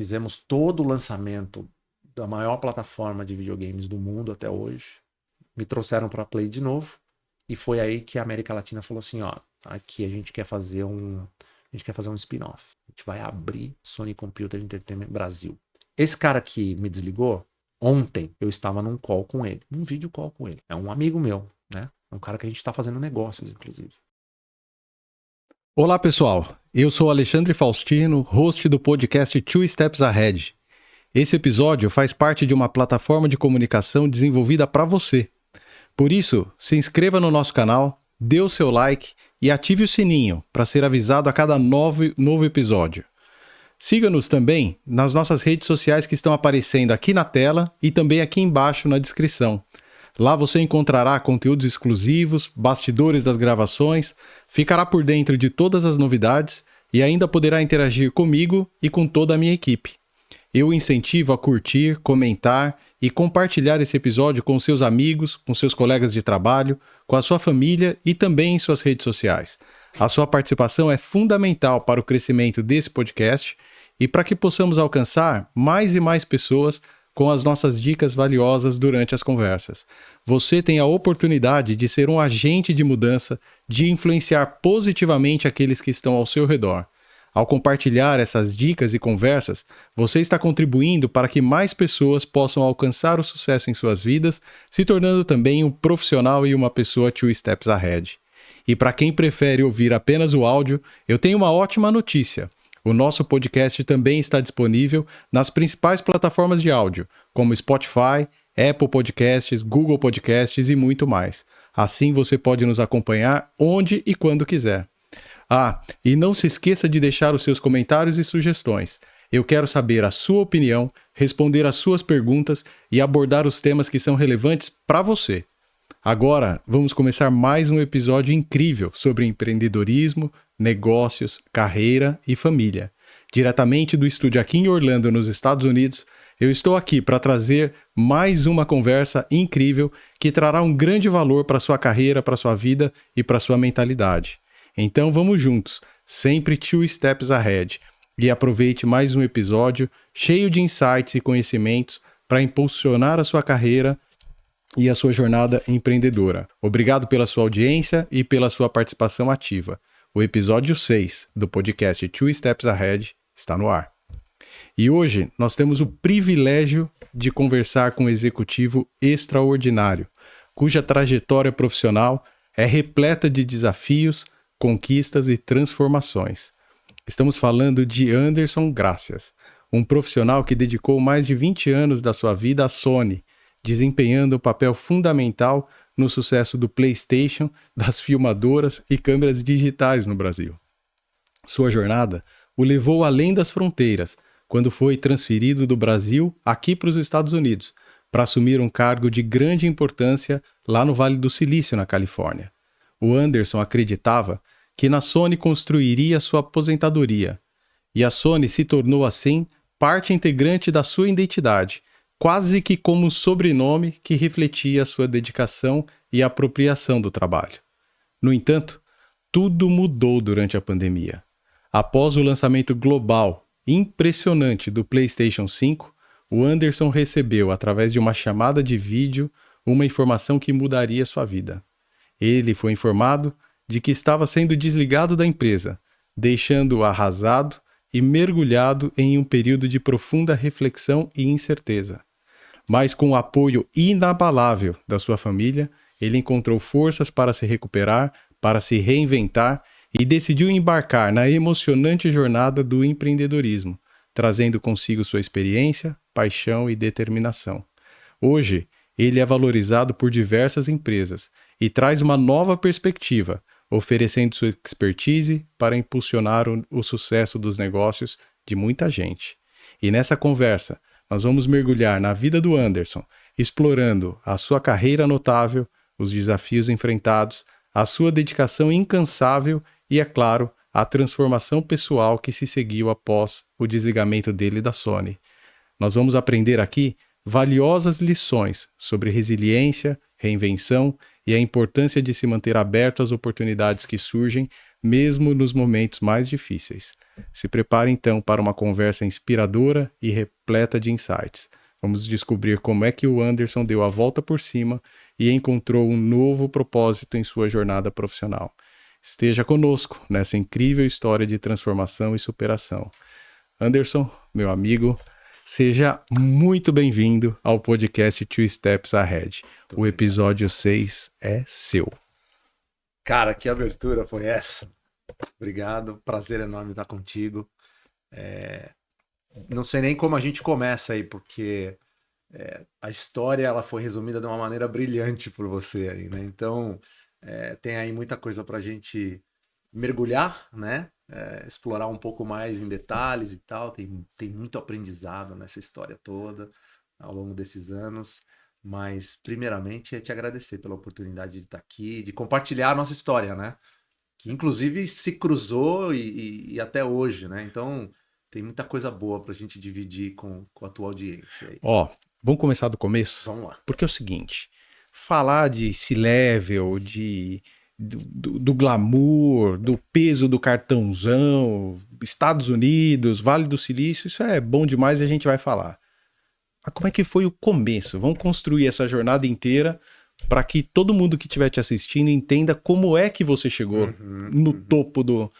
Fizemos todo o lançamento da maior plataforma de videogames do mundo até hoje. Me trouxeram para a Play de novo. E foi aí que a América Latina falou assim, ó, aqui a gente quer fazer um spin-off. A gente vai abrir Sony Computer Entertainment Brasil. Esse cara que me desligou, ontem eu estava num call com ele, num vídeo call com ele. É um amigo meu, né? É um cara que a gente está fazendo negócios, inclusive. Olá, pessoal. Eu sou Alexandre Faustino, host do podcast Two Steps Ahead. Esse episódio faz parte de uma plataforma de comunicação desenvolvida para você. Por isso, se inscreva no nosso canal, dê o seu like e ative o sininho para ser avisado a cada novo episódio. Siga-nos também nas nossas redes sociais que estão aparecendo aqui na tela e também aqui embaixo na descrição. Lá você encontrará conteúdos exclusivos, bastidores das gravações, ficará por dentro de todas as novidades e ainda poderá interagir comigo e com toda a minha equipe. Eu o incentivo a curtir, comentar e compartilhar esse episódio com seus amigos, com seus colegas de trabalho, com a sua família e também em suas redes sociais. A sua participação é fundamental para o crescimento desse podcast e para que possamos alcançar mais e mais pessoas com as nossas dicas valiosas durante as conversas. Você tem a oportunidade de ser um agente de mudança, de influenciar positivamente aqueles que estão ao seu redor. Ao compartilhar essas dicas e conversas, você está contribuindo para que mais pessoas possam alcançar o sucesso em suas vidas, se tornando também um profissional e uma pessoa two steps ahead. E para quem prefere ouvir apenas o áudio, eu tenho uma ótima notícia. O nosso podcast também está disponível nas principais plataformas de áudio, como Spotify, Apple Podcasts, Google Podcasts e muito mais. Assim você pode nos acompanhar onde e quando quiser. E não se esqueça de deixar os seus comentários e sugestões. Eu quero saber a sua opinião, responder às suas perguntas e abordar os temas que são relevantes para você. Agora, vamos começar mais um episódio incrível sobre empreendedorismo, negócios, carreira e família. Diretamente do estúdio aqui em Orlando, nos Estados Unidos, eu estou aqui para trazer mais uma conversa incrível que trará um grande valor para sua carreira, para sua vida e para sua mentalidade. Então vamos juntos, sempre two steps ahead, e aproveite mais um episódio cheio de insights e conhecimentos para impulsionar a sua carreira e a sua jornada empreendedora. Obrigado pela sua audiência e pela sua participação ativa. O episódio 6 do podcast Two Steps Ahead está no ar. E hoje nós temos o privilégio de conversar com um executivo extraordinário, cuja trajetória profissional é repleta de desafios, conquistas e transformações. Estamos falando de Anderson Gracias, um profissional que dedicou mais de 20 anos da sua vida à Sony, desempenhando um papel fundamental no sucesso do PlayStation, das filmadoras e câmeras digitais no Brasil. Sua jornada o levou além das fronteiras, quando foi transferido do Brasil aqui para os Estados Unidos, para assumir um cargo de grande importância lá no Vale do Silício, na Califórnia. O Anderson acreditava que na Sony construiria sua aposentadoria, e a Sony se tornou assim parte integrante da sua identidade, quase que como um sobrenome que refletia a sua dedicação e apropriação do trabalho. No entanto, tudo mudou durante a pandemia. Após o lançamento global impressionante do PlayStation 5, o Anderson recebeu, através de uma chamada de vídeo, uma informação que mudaria sua vida. Ele foi informado de que estava sendo desligado da empresa, deixando-o arrasado e mergulhado em um período de profunda reflexão e incerteza. Mas com o apoio inabalável da sua família, ele encontrou forças para se recuperar, para se reinventar e decidiu embarcar na emocionante jornada do empreendedorismo, trazendo consigo sua experiência, paixão e determinação. Hoje, ele é valorizado por diversas empresas e traz uma nova perspectiva, oferecendo sua expertise para impulsionar o sucesso dos negócios de muita gente. E nessa conversa, nós vamos mergulhar na vida do Anderson, explorando a sua carreira notável, os desafios enfrentados, a sua dedicação incansável e, é claro, a transformação pessoal que se seguiu após o desligamento dele da Sony. Nós vamos aprender aqui valiosas lições sobre resiliência, reinvenção e a importância de se manter aberto às oportunidades que surgem, mesmo nos momentos mais difíceis. Se prepare então para uma conversa inspiradora e repleta de insights. Vamos descobrir como é que o Anderson deu a volta por cima e encontrou um novo propósito em sua jornada profissional. Esteja conosco nessa incrível história de transformação e superação. Anderson, meu amigo, seja muito bem-vindo ao podcast Two Steps Ahead. O episódio 6 é seu. Cara, que abertura foi essa? Obrigado, prazer enorme estar contigo. Não sei nem como a gente começa aí, porque a história ela foi resumida de uma maneira brilhante por você aí, né? Então, tem aí muita coisa para a gente mergulhar, né? Explorar um pouco mais em detalhes e tal. Tem muito aprendizado nessa história toda ao longo desses anos. Mas, primeiramente, é te agradecer pela oportunidade de estar aqui, de compartilhar a nossa história, né? Que inclusive se cruzou e até hoje, né? Então tem muita coisa boa para a gente dividir com a tua audiência aí. Ó, vamos começar do começo? Vamos lá. Porque é o seguinte, falar de C-Level, do glamour, do peso do cartãozão, Estados Unidos, Vale do Silício, isso é bom demais e a gente vai falar. Mas como é que foi o começo? Vamos construir essa jornada inteira para que todo mundo que estiver te assistindo entenda como é que você chegou no topo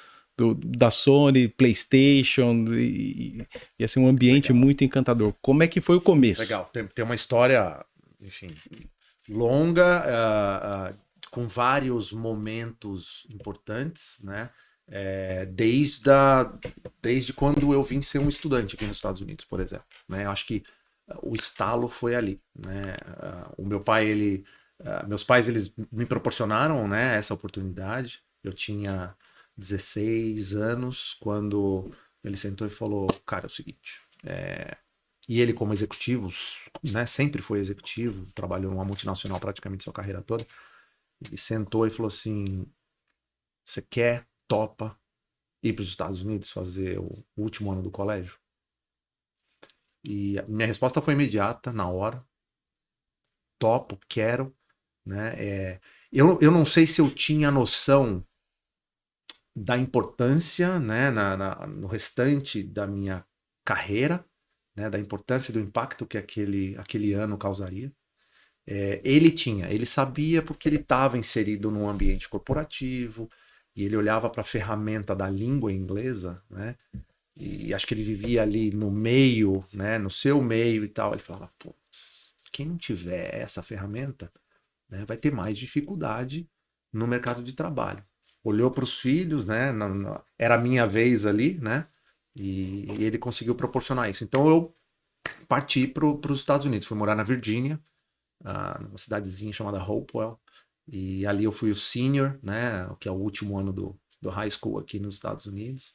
da Sony, PlayStation, e assim, um ambiente muito encantador. Como é que foi o começo? Legal, tem uma história, enfim, longa, com vários momentos importantes, né? Desde quando eu vim ser um estudante aqui nos Estados Unidos, por exemplo, né? Eu acho que o estalo foi ali, né? O meu pai, meus pais, eles me proporcionaram, né, essa oportunidade. Eu tinha 16 anos quando ele sentou e falou, cara, é o seguinte, e ele como executivo, né, sempre foi executivo, trabalhou numa multinacional praticamente sua carreira toda, ele sentou e falou assim, você quer, topa, ir para os Estados Unidos fazer o último ano do colégio? E a minha resposta foi imediata, na hora, topo, quero, né? Eu não sei se eu tinha noção da importância, né, no restante da minha carreira, né, da importância do impacto que aquele ano causaria. Ele sabia porque ele estava inserido num ambiente corporativo e ele olhava para a ferramenta da língua inglesa, né, e acho que ele vivia ali no meio, né, no seu meio e tal. Ele falava, pô, quem não tiver essa ferramenta, né, vai ter mais dificuldade no mercado de trabalho. Olhou para os filhos, né? Era a minha vez ali, né? E ele conseguiu proporcionar isso. Então eu parti para os Estados Unidos. Fui morar na Virgínia, numa cidadezinha chamada Hopewell. E ali eu fui o senior, né? Que é o último ano do high school aqui nos Estados Unidos.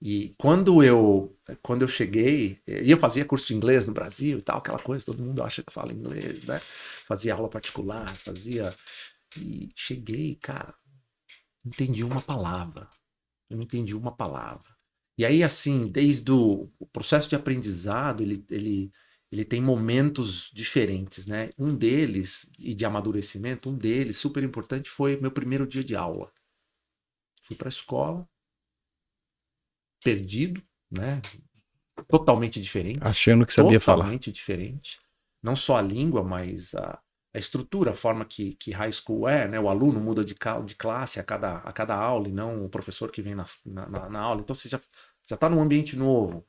E quando eu cheguei, e eu fazia curso de inglês no Brasil e tal, aquela coisa, todo mundo acha que fala inglês, né? Fazia aula particular, E cheguei, cara, não entendi uma palavra. Eu não entendi uma palavra. E aí, assim, desde o processo de aprendizado, ele tem momentos diferentes, né? Um deles, e de amadurecimento, um deles, super importante, foi meu primeiro dia de aula. Fui para a escola, perdido, né? Totalmente diferente. Achando que sabia falar. Totalmente diferente. Não só a língua, mas a estrutura, a forma que high school é, né? O aluno muda de classe a cada aula e não o professor que vem na aula. Então você já está num ambiente novo.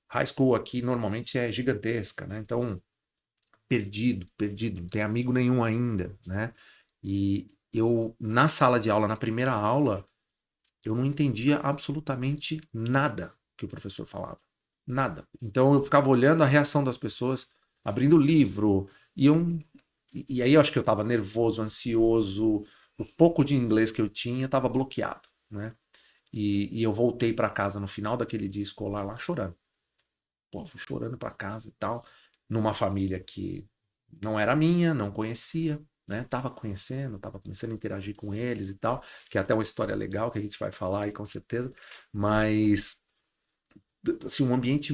High school aqui normalmente é gigantesca, né? Então, perdido, não tem amigo nenhum ainda, né? E eu, na sala de aula, na primeira aula, eu não entendia absolutamente nada que o professor falava. Nada. Então eu ficava olhando a reação das pessoas, abrindo o livro, e aí eu acho que eu estava nervoso, ansioso, o pouco de inglês que eu tinha estava bloqueado, né? E eu voltei para casa no final daquele dia escolar lá chorando. Pô, fui chorando para casa e tal, numa família que não era minha, não conhecia, né? Tava conhecendo, tava começando a interagir com eles e tal, que é até uma história legal que a gente vai falar aí com certeza, mas assim, um ambiente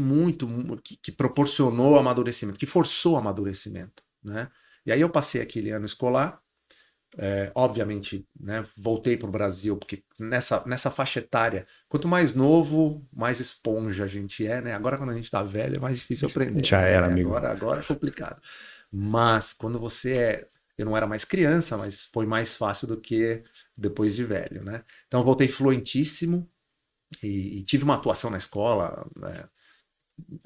que proporcionou amadurecimento, que forçou amadurecimento, né? E aí eu passei aquele ano escolar Obviamente, né, voltei para o Brasil, porque nessa faixa etária, quanto mais novo, mais esponja a gente é, né? Agora, quando a gente está velho, é mais difícil aprender, Já né? era, amigo. Agora é complicado. Mas quando você é. Eu não era mais criança, mas foi mais fácil do que depois de velho, né? Então, eu voltei fluentíssimo e tive uma atuação na escola, né,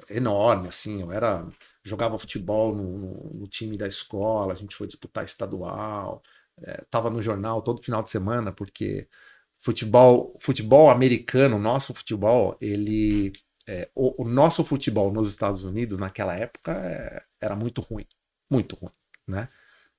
enorme, assim. Jogava futebol no time da escola, a gente foi disputar estadual, tava no jornal todo final de semana, porque futebol americano, nosso futebol, o nosso futebol nos Estados Unidos naquela época era muito ruim, né?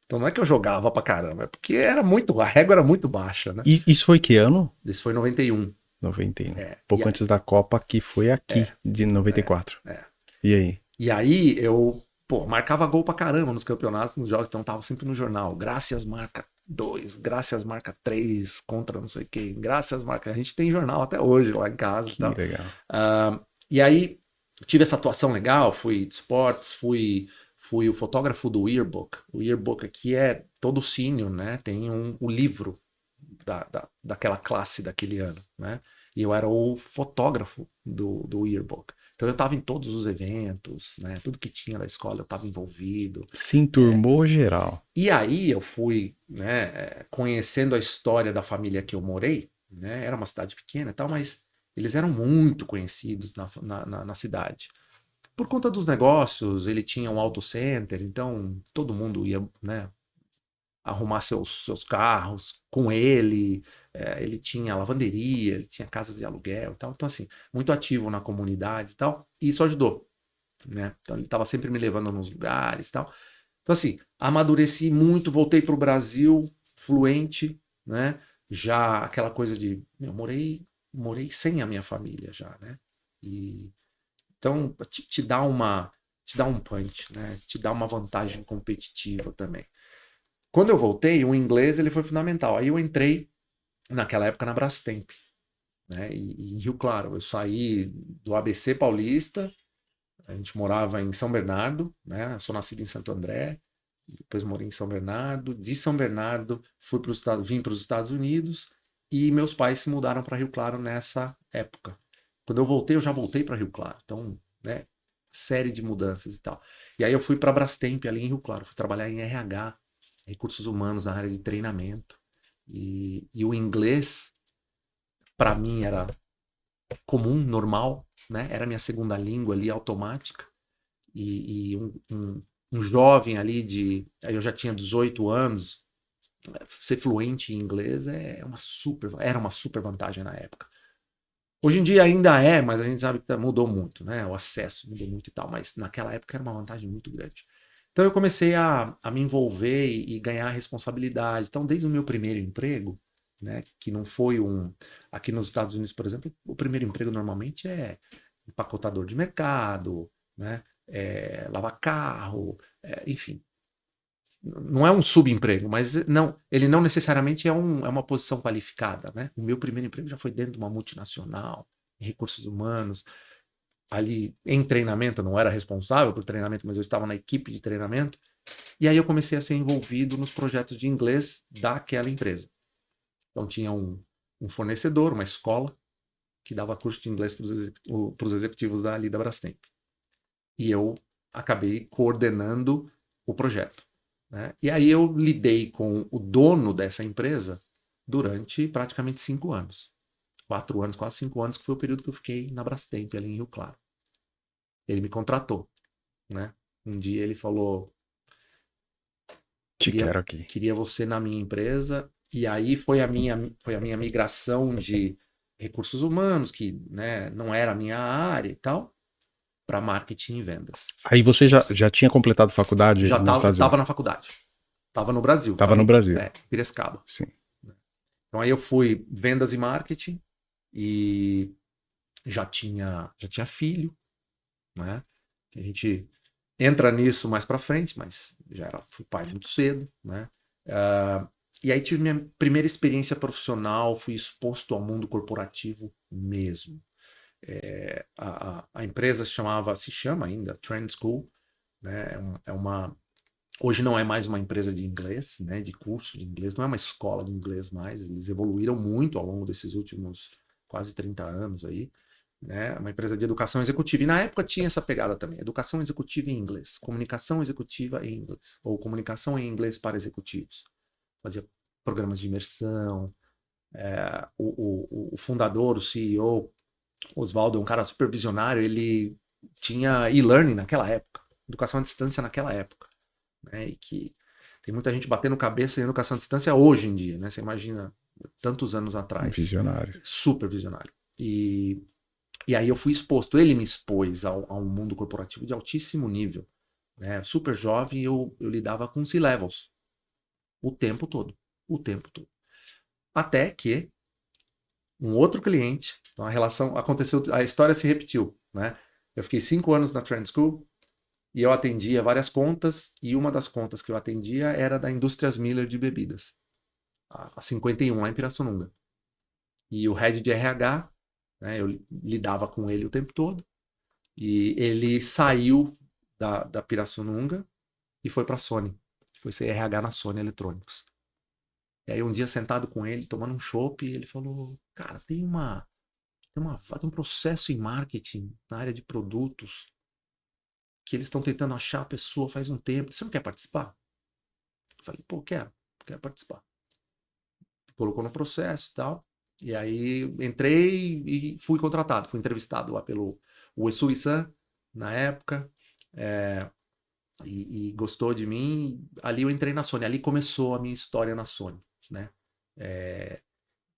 Então não é que eu jogava pra caramba, é porque a régua era muito baixa, né? E isso foi que ano? Isso foi em 91. 91. É, Pouco antes da Copa, que foi aqui, de 94. é. E aí? E aí eu, pô, marcava gol pra caramba nos campeonatos, nos jogos, então tava sempre no jornal. Graças marca 2, Graças marca 3, contra não sei quem, Graças marca. A gente tem jornal até hoje lá em casa e Que tal. legal. E aí tive essa atuação legal, fui de esportes, fui o fotógrafo do Yearbook. O Yearbook aqui é todo sênior, né? Tem o livro daquela classe daquele ano, né? E eu era o fotógrafo do Yearbook. Então eu estava em todos os eventos, né? Tudo que tinha da escola eu estava envolvido. Se enturmou geral. E aí eu fui, né, conhecendo a história da família que eu morei, né? Era uma cidade pequena e tal, mas eles eram muito conhecidos na cidade. Por conta dos negócios, ele tinha um auto center, então todo mundo ia, né, arrumar seus carros com ele. Ele tinha lavanderia, ele tinha casas de aluguel e tal. Então, assim, muito ativo na comunidade e tal. E isso ajudou, né? Então, ele estava sempre me levando nos lugares e tal. Então, assim, amadureci muito, voltei para o Brasil fluente, né? Já aquela coisa de, eu morei sem a minha família já, né? E, então, te dá um punch, né? Te dá uma vantagem competitiva também. Quando eu voltei, o inglês ele foi fundamental. Aí eu entrei naquela época na Brastemp, né? E em Rio Claro, eu saí do ABC Paulista, a gente morava em São Bernardo, né? Eu sou nascido em Santo André, depois morei em São Bernardo. De São Bernardo vim para os Estados Unidos e meus pais se mudaram para Rio Claro nessa época. Quando eu voltei, eu já voltei para Rio Claro. Então, né? Série de mudanças e tal. E aí eu fui para a Brastemp ali em Rio Claro, fui trabalhar em RH, recursos humanos na área de treinamento. E o inglês, para mim, era comum, normal, né? Era minha segunda língua ali, automática. E um jovem ali eu já tinha 18 anos, ser fluente em inglês era uma super vantagem na época. Hoje em dia ainda é, mas a gente sabe que mudou muito, né? O acesso mudou muito e tal, mas naquela época era uma vantagem muito grande. Então eu comecei a me envolver e ganhar responsabilidade. Então, desde o meu primeiro emprego, né, que não foi aqui nos Estados Unidos, por exemplo, o primeiro emprego normalmente é empacotador de mercado, né, lavar carro, enfim. Não é um subemprego, mas ele não necessariamente é uma posição qualificada, né? O meu primeiro emprego já foi dentro de uma multinacional, em recursos humanos, ali em treinamento. Eu não era responsável por treinamento, mas eu estava na equipe de treinamento. E aí eu comecei a ser envolvido nos projetos de inglês daquela empresa. Então tinha um fornecedor, uma escola, que dava curso de inglês para os executivos da Brastemp. E eu acabei coordenando o projeto, né? E aí eu lidei com o dono dessa empresa durante praticamente 5 anos. 4 anos, quase 5 anos, que foi o período que eu fiquei na Brastemp, ali em Rio Claro. Ele me contratou, né? Um dia ele falou, Te quero aqui. queria você na minha empresa. E aí foi a minha migração de recursos humanos, que, né, não era a minha área e tal, para marketing e vendas. Aí você já tinha completado faculdade Já nos Estados estava Unidos? na faculdade. Estava no Brasil. Estava no Brasil. Piracicaba. Sim. Então aí eu fui vendas e marketing e já tinha filho, né? A gente entra nisso mais para frente, mas fui pai muito cedo, né? E aí tive minha primeira experiência profissional, fui exposto ao mundo corporativo mesmo. A empresa se chama ainda Trend School, né? Hoje não é mais uma empresa de inglês, né, de curso de inglês, não é uma escola de inglês mais, eles evoluíram muito ao longo desses últimos quase 30 anos aí, né, uma empresa de educação executiva. E na época tinha essa pegada também, educação executiva em inglês, comunicação executiva em inglês, ou comunicação em inglês para executivos. Fazia programas de imersão, o fundador, o CEO, Oswaldo, é um cara super visionário, ele tinha e-learning naquela época, educação à distância naquela época, né? E que tem muita gente batendo cabeça em educação à distância hoje em dia, né? Você imagina tantos anos atrás. Visionário. Super visionário. E aí eu fui exposto, ele me expôs a um mundo corporativo de altíssimo nível, né? Super jovem, eu lidava com C-levels o tempo todo. Até que um outro cliente, então a relação aconteceu, a história se repetiu, né? Eu fiquei 5 anos na Trend School e eu atendia várias contas, e uma das contas que eu atendia era da Indústrias Miller de bebidas, a 51 lá em Pirassununga. E o head de RH, né, eu lidava com ele o tempo todo, e ele saiu da Pirassununga e foi para a Sony, foi ser RH na Sony Eletrônicos. E aí um dia sentado com ele, tomando um chopp, ele falou, cara, tem um processo em marketing na área de produtos que eles estão tentando achar a pessoa faz um tempo. Você não quer participar? Eu falei, pô, quero participar. Colocou no processo e tal. E aí entrei e fui contratado, fui entrevistado lá pelo Uesui-san, na época, e gostou de mim. Ali eu entrei na Sony, ali começou a minha história na Sony, né?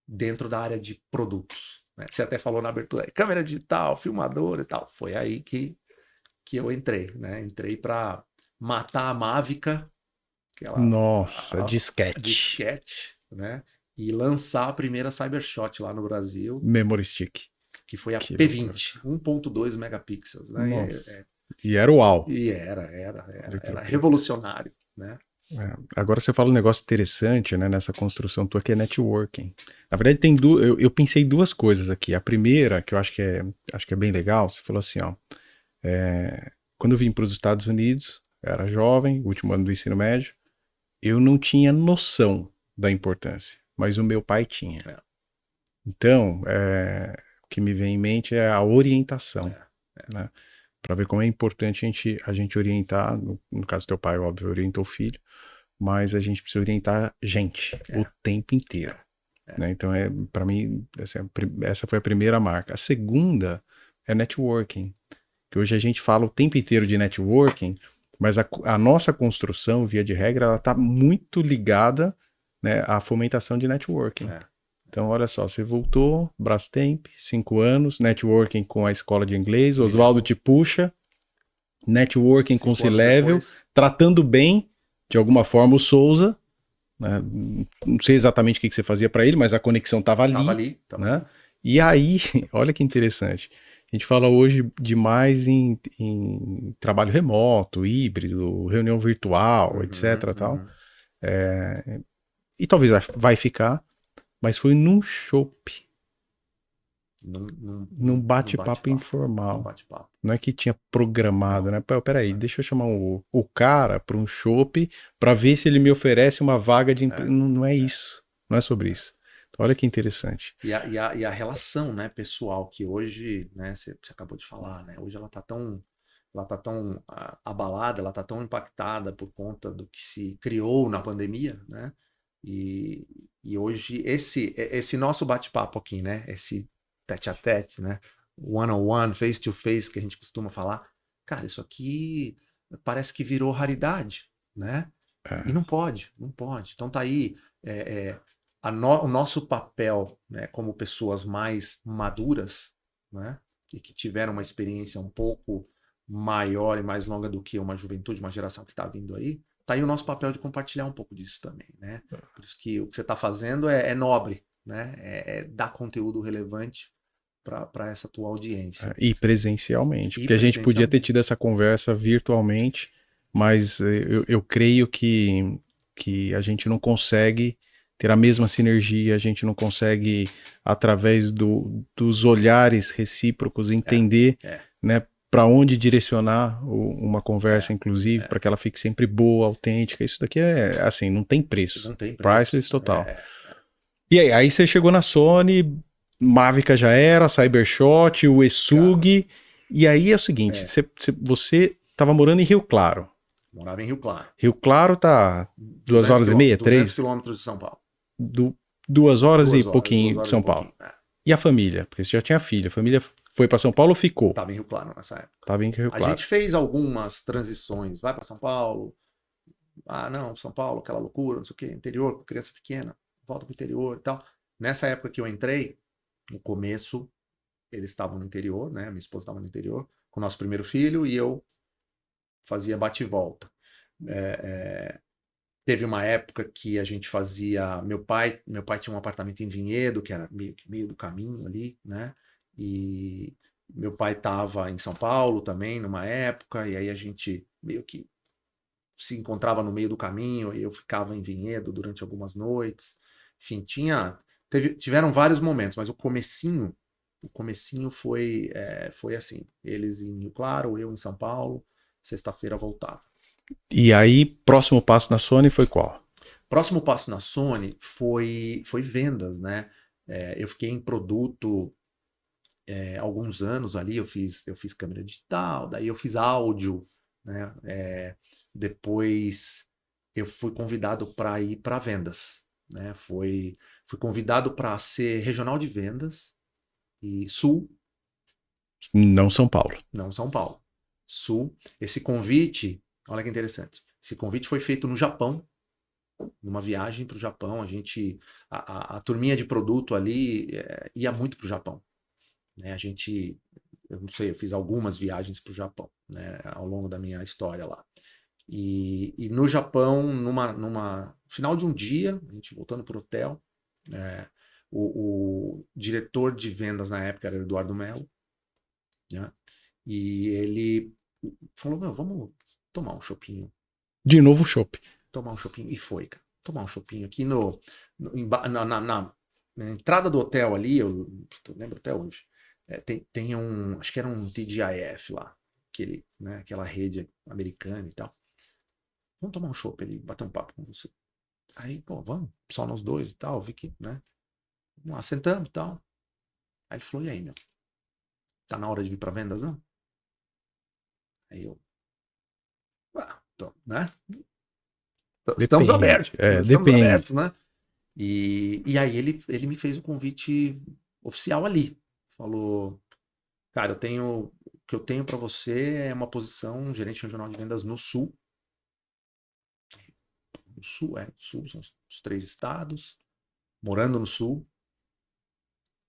Dentro da área de produtos, né? Você até falou na abertura, câmera digital, filmador e tal. Foi aí que eu entrei, né? Entrei para matar a Mavica, Nossa, disquete. disquete, né? E lançar a primeira Cybershot lá no Brasil, Memory stick. que foi a Que P20, 1.2 megapixels, né? Nossa. E era uau. E era revolucionário, né? Agora você fala um negócio interessante, né, nessa construção tua, que é networking. Na verdade, eu pensei duas coisas aqui. A primeira, que eu acho que é bem legal, você falou assim, ó, quando eu vim para os Estados Unidos, eu era jovem, último ano do ensino médio, eu não tinha noção da importância, mas o meu pai tinha. Então, o que me vem em mente é a orientação, né? Para ver como é importante a gente orientar, no caso do teu pai, óbvio, orientou o filho, mas a gente precisa orientar gente o tempo inteiro. Né? Então, para mim, essa foi a primeira marca. A segunda é networking, que hoje a gente fala o tempo inteiro de networking, mas a nossa construção, via de regra, ela está muito ligada, né, à fomentação de networking. Então, olha só, você voltou, Brastemp, 5 anos, networking com a escola de inglês, o Oswaldo te puxa, networking com o C-Level, tratando bem, de alguma forma, o Souza, né? Não sei exatamente o que você fazia para ele, mas a conexão estava ali. Né? E aí, olha que interessante, a gente fala hoje demais em trabalho remoto, híbrido, reunião virtual, etc. Tal. E talvez vai ficar, mas foi num chopp. Num bate-papo informal. Não é que tinha programado, né? Peraí, deixa eu chamar o cara para um chopp para ver se ele me oferece uma vaga de emprego. Não é isso. Não é sobre isso. Então, olha que interessante. E a relação, né, pessoal, que hoje, né, você acabou de falar, né? Hoje ela tá tão abalada, ela tá tão impactada por conta do que se criou na pandemia, né? E hoje esse nosso bate-papo aqui, né? Esse tete a tete, né? One-on-one, face-to-face, que a gente costuma falar. Cara, isso aqui parece que virou raridade, né? E não pode. Então tá aí o nosso papel, né, como pessoas mais maduras, né? E que tiveram uma experiência um pouco maior e mais longa do que uma juventude, uma geração que está vindo aí. Tá aí o nosso papel de compartilhar um pouco disso também, né? Por isso que o que você está fazendo é nobre, né? É dar conteúdo relevante para essa tua audiência. E presencialmente. Porque a gente podia ter tido essa conversa virtualmente, mas eu creio que a gente não consegue ter a mesma sinergia, a gente não consegue, através dos olhares recíprocos, entender, né, para onde direcionar uma conversa, inclusive, para que ela fique sempre boa, autêntica. Isso daqui é, assim, não tem preço. Não tem preço. Priceless total. E aí você chegou na Sony, Mavica já era, Cybershot, o ESUG. E aí é o seguinte, você estava morando em Rio Claro. Morava em Rio Claro. Rio Claro tá 2 horas e meia, 3? 200 quilômetros de São Paulo. 2 horas e pouquinho de São Paulo. É. E a família? Porque você já tinha filha. A família foi para São Paulo ou ficou? Tava em Rio Claro nessa época. Tava em Rio Claro. A gente fez algumas transições. Vai para São Paulo. Ah, não, São Paulo, aquela loucura, não sei o quê. Interior, com criança pequena. Volta pro interior e tal. Nessa época que eu entrei, no começo, eles estavam no interior, né? Minha esposa estava no interior, com o nosso primeiro filho, e eu fazia bate e volta. Teve uma época que a gente fazia. Meu pai tinha um apartamento em Vinhedo, que era meio do caminho ali, né? E meu pai estava em São Paulo também, numa época, e aí a gente meio que se encontrava no meio do caminho, e eu ficava em Vinhedo durante algumas noites. Enfim, tiveram vários momentos, mas o comecinho foi assim. Eles em Rio Claro, eu em São Paulo, sexta-feira voltava. E aí, próximo passo na Sony foi qual? Próximo passo na Sony foi vendas, né? Eu fiquei em produto alguns anos ali, eu fiz câmera digital, daí eu fiz áudio, né? Depois eu fui convidado para ir para vendas, né? Fui convidado para ser regional de vendas e Sul. Não São Paulo. Não São Paulo. Sul. Esse convite, olha que interessante. Esse convite foi feito no Japão, numa viagem para o Japão. A turminha de produto ali ia muito para o Japão. Né? Eu não sei, eu fiz algumas viagens para o Japão, né, ao longo da minha história lá. E no Japão, numa final de um dia, a gente voltando para o hotel, o diretor de vendas na época era o Eduardo Mello, né? E ele falou, meu, vamos tomar um chopinho. De novo chopp. Tomar um chopinho. E foi, cara. Tomar um chopinho aqui na entrada do hotel ali, eu lembro até hoje, tem acho que era um TGIF lá, né, aquela rede americana e tal. Vamos tomar um chopp ali, bater um papo com você. Aí, pô, vamos, só nós dois e tal, vi que, né, vamos lá, sentamos e tal. Aí ele falou, e aí, meu, tá na hora de vir pra vendas, não? Aí eu, então, né? Estamos abertos. Estamos abertos, né? E aí ele me fez o convite oficial ali. Falou, cara, o que eu tenho para você é uma posição gerente regional de vendas no Sul. No Sul são os 3 estados, morando no Sul.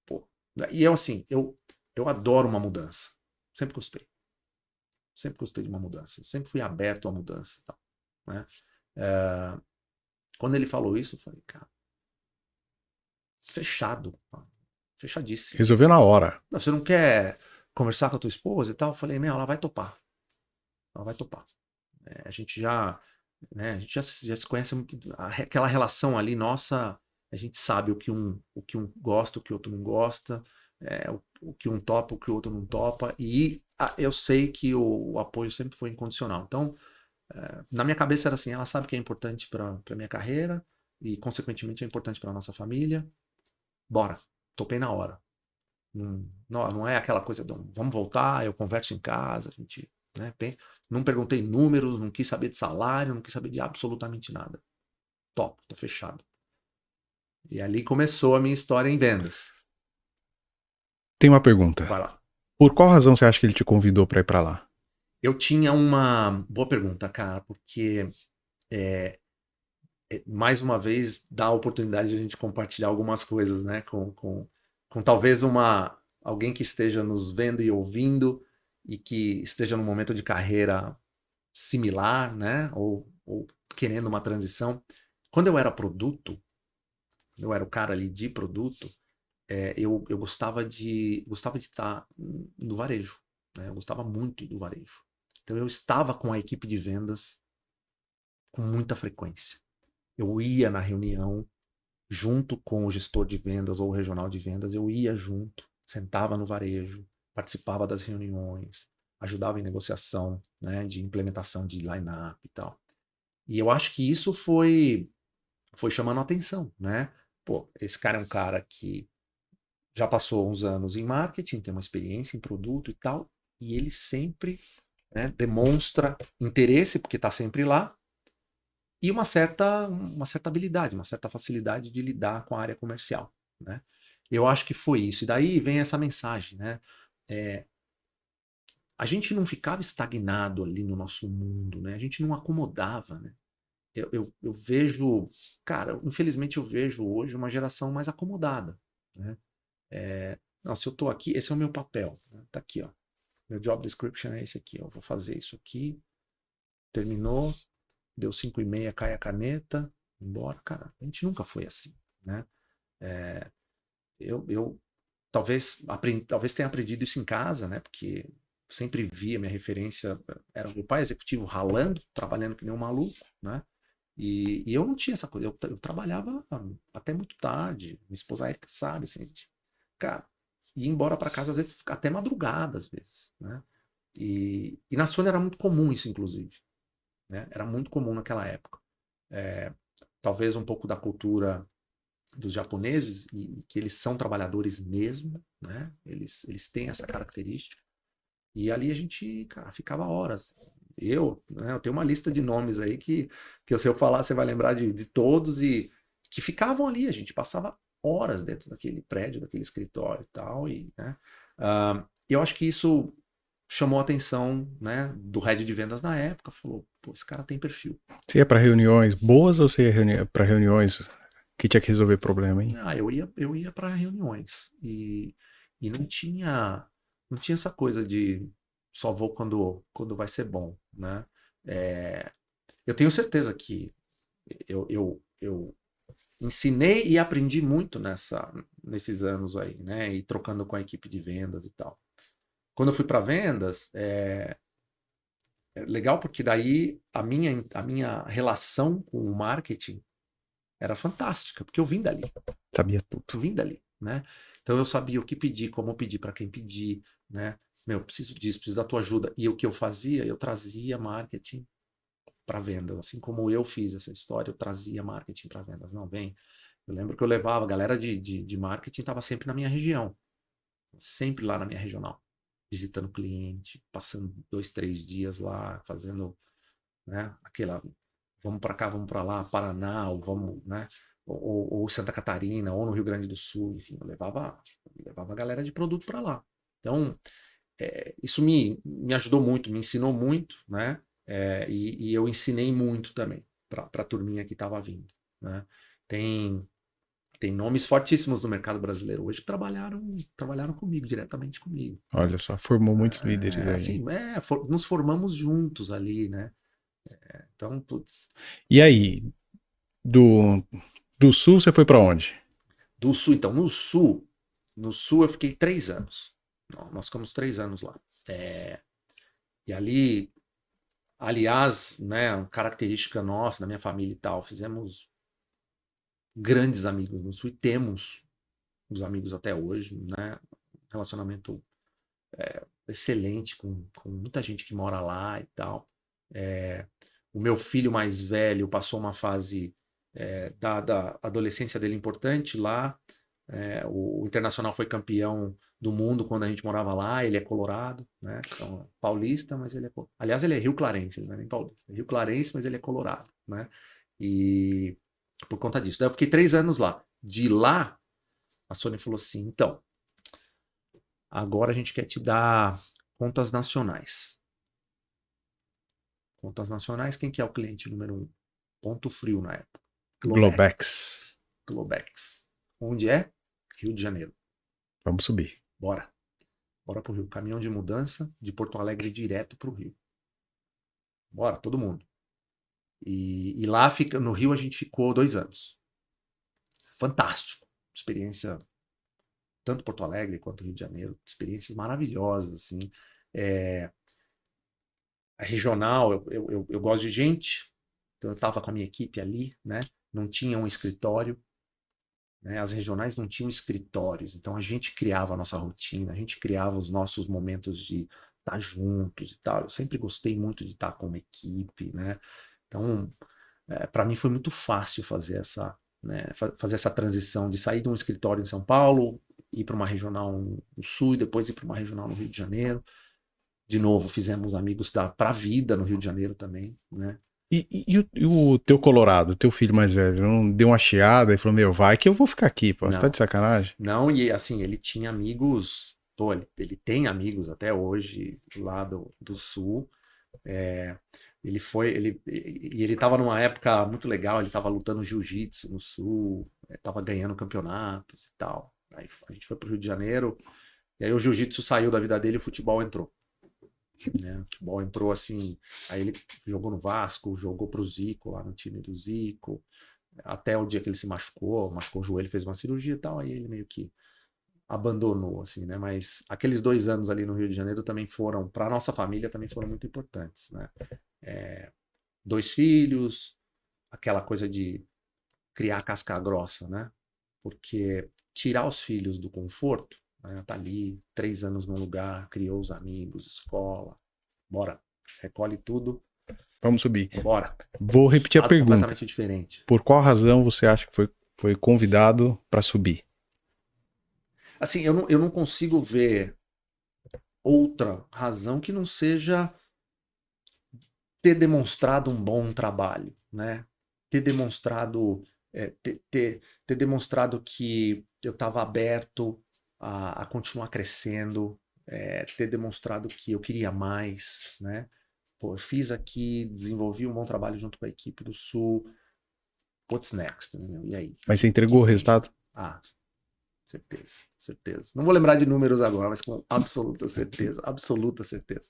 Pô, e eu assim, eu adoro uma mudança. Sempre gostei. Sempre gostei de uma mudança. Sempre fui aberto à mudança. Tal, né? Quando ele falou isso, eu falei, cara, fechado. Fechadíssimo. Resolveu na hora. Você não quer conversar com a tua esposa e tal? Eu falei, meu, ela vai topar. Ela vai topar. A gente já, né, a gente já se conhece muito. Aquela relação ali, nossa, a gente sabe o que um gosta, o que o outro não gosta, o que um topa, o que o outro não topa. E eu sei que o apoio sempre foi incondicional. Então, na minha cabeça era assim, ela sabe que é importante para minha carreira e, consequentemente, é importante para nossa família. Bora, topei na hora. Não é aquela coisa de vamos voltar, eu converso em casa, a gente, né, não perguntei números, não quis saber de salário, não quis saber de absolutamente nada. Top, tô fechado. E ali começou a minha história em vendas. Tem uma pergunta. Vai lá. Por qual razão você acha que ele te convidou para ir para lá? Eu tinha uma boa pergunta, cara, porque mais uma vez dá a oportunidade de a gente compartilhar algumas coisas, né, com talvez alguém que esteja nos vendo e ouvindo e que esteja num momento de carreira similar, né? Ou querendo uma transição. Quando eu era produto, eu era o cara ali de produto, eu gostava de estar no varejo, né? Eu gostava muito do varejo. Então eu estava com a equipe de vendas com muita frequência. Eu ia na reunião junto com o gestor de vendas ou o regional de vendas, eu ia junto, sentava no varejo, participava das reuniões, ajudava em negociação, né, de implementação de line-up e tal. E eu acho que isso foi chamando a atenção, né? Pô, esse cara é um cara que já passou uns anos em marketing, tem uma experiência em produto e tal, e ele sempre, né, demonstra interesse, porque está sempre lá, e uma certa habilidade, uma certa facilidade de lidar com a área comercial, né? Eu acho que foi isso. E daí vem essa mensagem, né? A gente não ficava estagnado ali no nosso mundo, né? A gente não acomodava, né? Eu vejo, cara, infelizmente eu vejo hoje uma geração mais acomodada, né? Não, se eu tô aqui, esse é o meu papel, né? Tá aqui, ó. Meu job description é esse aqui, ó. Eu vou fazer isso aqui, terminou, deu 5:30, cai a caneta, embora. Cara, a gente nunca foi assim, né? Eu talvez tenha aprendido isso em casa, né? Porque sempre via, minha referência era o meu pai executivo ralando, trabalhando que nem um maluco, né? E eu não tinha essa coisa, eu trabalhava até muito tarde, minha esposa Erika sabe, assim, cara, ia embora para casa às vezes até madrugada, às vezes, né? E na Sony era muito comum isso, inclusive, né? Era muito comum naquela época. Talvez um pouco da cultura dos japoneses, e que eles são trabalhadores mesmo, né? Eles têm essa característica. E ali a gente, cara, ficava horas. Né, eu tenho uma lista de nomes aí que se eu falar, você vai lembrar de todos, e que ficavam ali. A gente passava horas dentro daquele prédio, daquele escritório e tal. E, né, eu acho que isso chamou a atenção, né, do head de vendas na época. Falou, pô, esse cara tem perfil. Você ia para reuniões boas ou você ia para reuniões que tinha que resolver problema, hein? Eu ia para reuniões e não tinha essa coisa de só vou quando vai ser bom, né? Eu tenho certeza que eu ensinei e aprendi muito nesses anos aí, né? E trocando com a equipe de vendas e tal. Quando eu fui para vendas, é legal porque daí a minha relação com o marketing era fantástica, porque eu vim dali. Sabia tudo. Eu vim dali, né? Então eu sabia o que pedir, como pedir, para quem pedir, né? Meu, preciso disso, preciso da tua ajuda. E o que eu fazia, eu trazia marketing para vendas. Assim como eu fiz essa história, eu trazia marketing para vendas. Não, vem. Eu lembro que eu levava, a galera de marketing estava sempre na minha região. Sempre lá na minha regional. Visitando cliente, passando 2, 3 dias lá, fazendo, né, aquela, vamos para cá, vamos para lá, Paraná, ou vamos, né, ou Santa Catarina, ou no Rio Grande do Sul, enfim, eu levava a galera de produto para lá. Então, isso me ajudou muito, me ensinou muito, né, e eu ensinei muito também para a turminha que estava vindo, né. Tem nomes fortíssimos no mercado brasileiro hoje que trabalharam comigo, diretamente comigo. Olha só, formou muitos líderes aí. Assim, nos formamos juntos ali, né? Então, putz. E aí, do sul você foi para onde? Do sul, então, no sul eu fiquei 3 anos. Nós ficamos 3 anos lá. E ali, aliás, né, uma característica nossa, da minha família e tal, fizemos grandes amigos no sul e temos os amigos até hoje, né? Relacionamento excelente com muita gente que mora lá e tal. O meu filho mais velho passou uma fase da adolescência dele importante lá. O Internacional foi campeão do mundo quando a gente morava lá. Ele é colorado, né? Então, paulista, mas ele é... Aliás, ele é Rio Clarense, ele não é nem paulista. É Rio Clarense, mas ele é colorado, né? E por conta disso. Daí eu fiquei 3 anos lá. De lá, a Sony falou assim, então, agora a gente quer te dar contas nacionais. Contas nacionais, quem que é o cliente número 1? Ponto Frio na época. Globex. Globex. Onde é? Rio de Janeiro. Vamos subir. Bora. Bora pro Rio. Caminhão de mudança de Porto Alegre direto pro Rio. Bora, todo mundo. E lá no Rio a gente ficou 2 anos. Fantástico. Experiência, tanto Porto Alegre quanto Rio de Janeiro. Experiências maravilhosas, assim. A regional, eu gosto de gente. Então eu estava com a minha equipe ali, né? Não tinha um escritório. Né? As regionais não tinham escritórios, então a gente criava a nossa rotina, a gente criava os nossos momentos de estar juntos e tal. Eu sempre gostei muito de estar como equipe, né? Então, para mim foi muito fácil fazer fazer essa transição de sair de um escritório em São Paulo, ir para uma regional no Sul e depois ir para uma regional no Rio de Janeiro. De novo, fizemos amigos para a vida no Rio de Janeiro também, né? E o teu Colorado, teu filho mais velho, não deu uma chiada e falou, meu, vai que eu vou ficar aqui, pô, você tá Não, de sacanagem? não, e assim, ele tinha amigos, pô, ele tem amigos até hoje lá do Sul. É, ele estava numa época muito legal, ele estava lutando jiu-jitsu no Sul, estava ganhando campeonatos e tal. Aí a gente foi pro Rio de Janeiro, e aí o jiu-jitsu saiu da vida dele e o futebol entrou. Né? O futebol entrou assim, aí ele jogou no Vasco, jogou pro Zico, lá no time do Zico, até o dia que ele se machucou o joelho, fez uma cirurgia e tal, aí ele meio que abandonou, assim, né? Mas aqueles 2 anos ali no Rio de Janeiro também foram, para nossa família, também foram muito importantes, né? 2 filhos, aquela coisa de criar casca grossa, né? Porque tirar os filhos do conforto, né? Tá ali 3 anos num lugar, criou os amigos, escola, bora, recolhe tudo, Vamos subir. bora. Vou repetir a Estado pergunta. completamente diferente. Por qual razão você acha que foi convidado para subir? Assim, eu não consigo ver outra razão que não seja ter demonstrado um bom trabalho, né? Ter demonstrado, ter demonstrado que eu estava aberto a continuar crescendo, ter demonstrado que eu queria mais, né? Pô, eu fiz aqui, desenvolvi um bom trabalho junto com a equipe do Sul. What's next? E aí? Mas você entregou o resultado? Ah, certeza, certeza. Não vou lembrar de números agora, mas com absoluta certeza, absoluta certeza.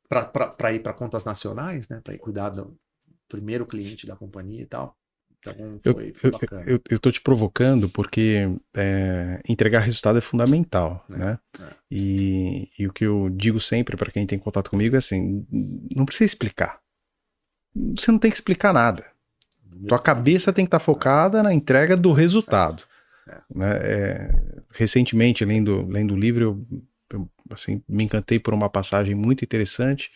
Para ir para contas nacionais, né? Para ir cuidar do primeiro cliente da companhia e tal. Então foi bacana. Eu tô te provocando porque entregar resultado é fundamental, né? E o que eu digo sempre para quem tem contato comigo é assim, não precisa explicar. Você não tem que explicar nada. Tua cabeça tem que estar focada na entrega do resultado. Né? Recentemente, lendo o livro, eu assim, me encantei por uma passagem muito interessante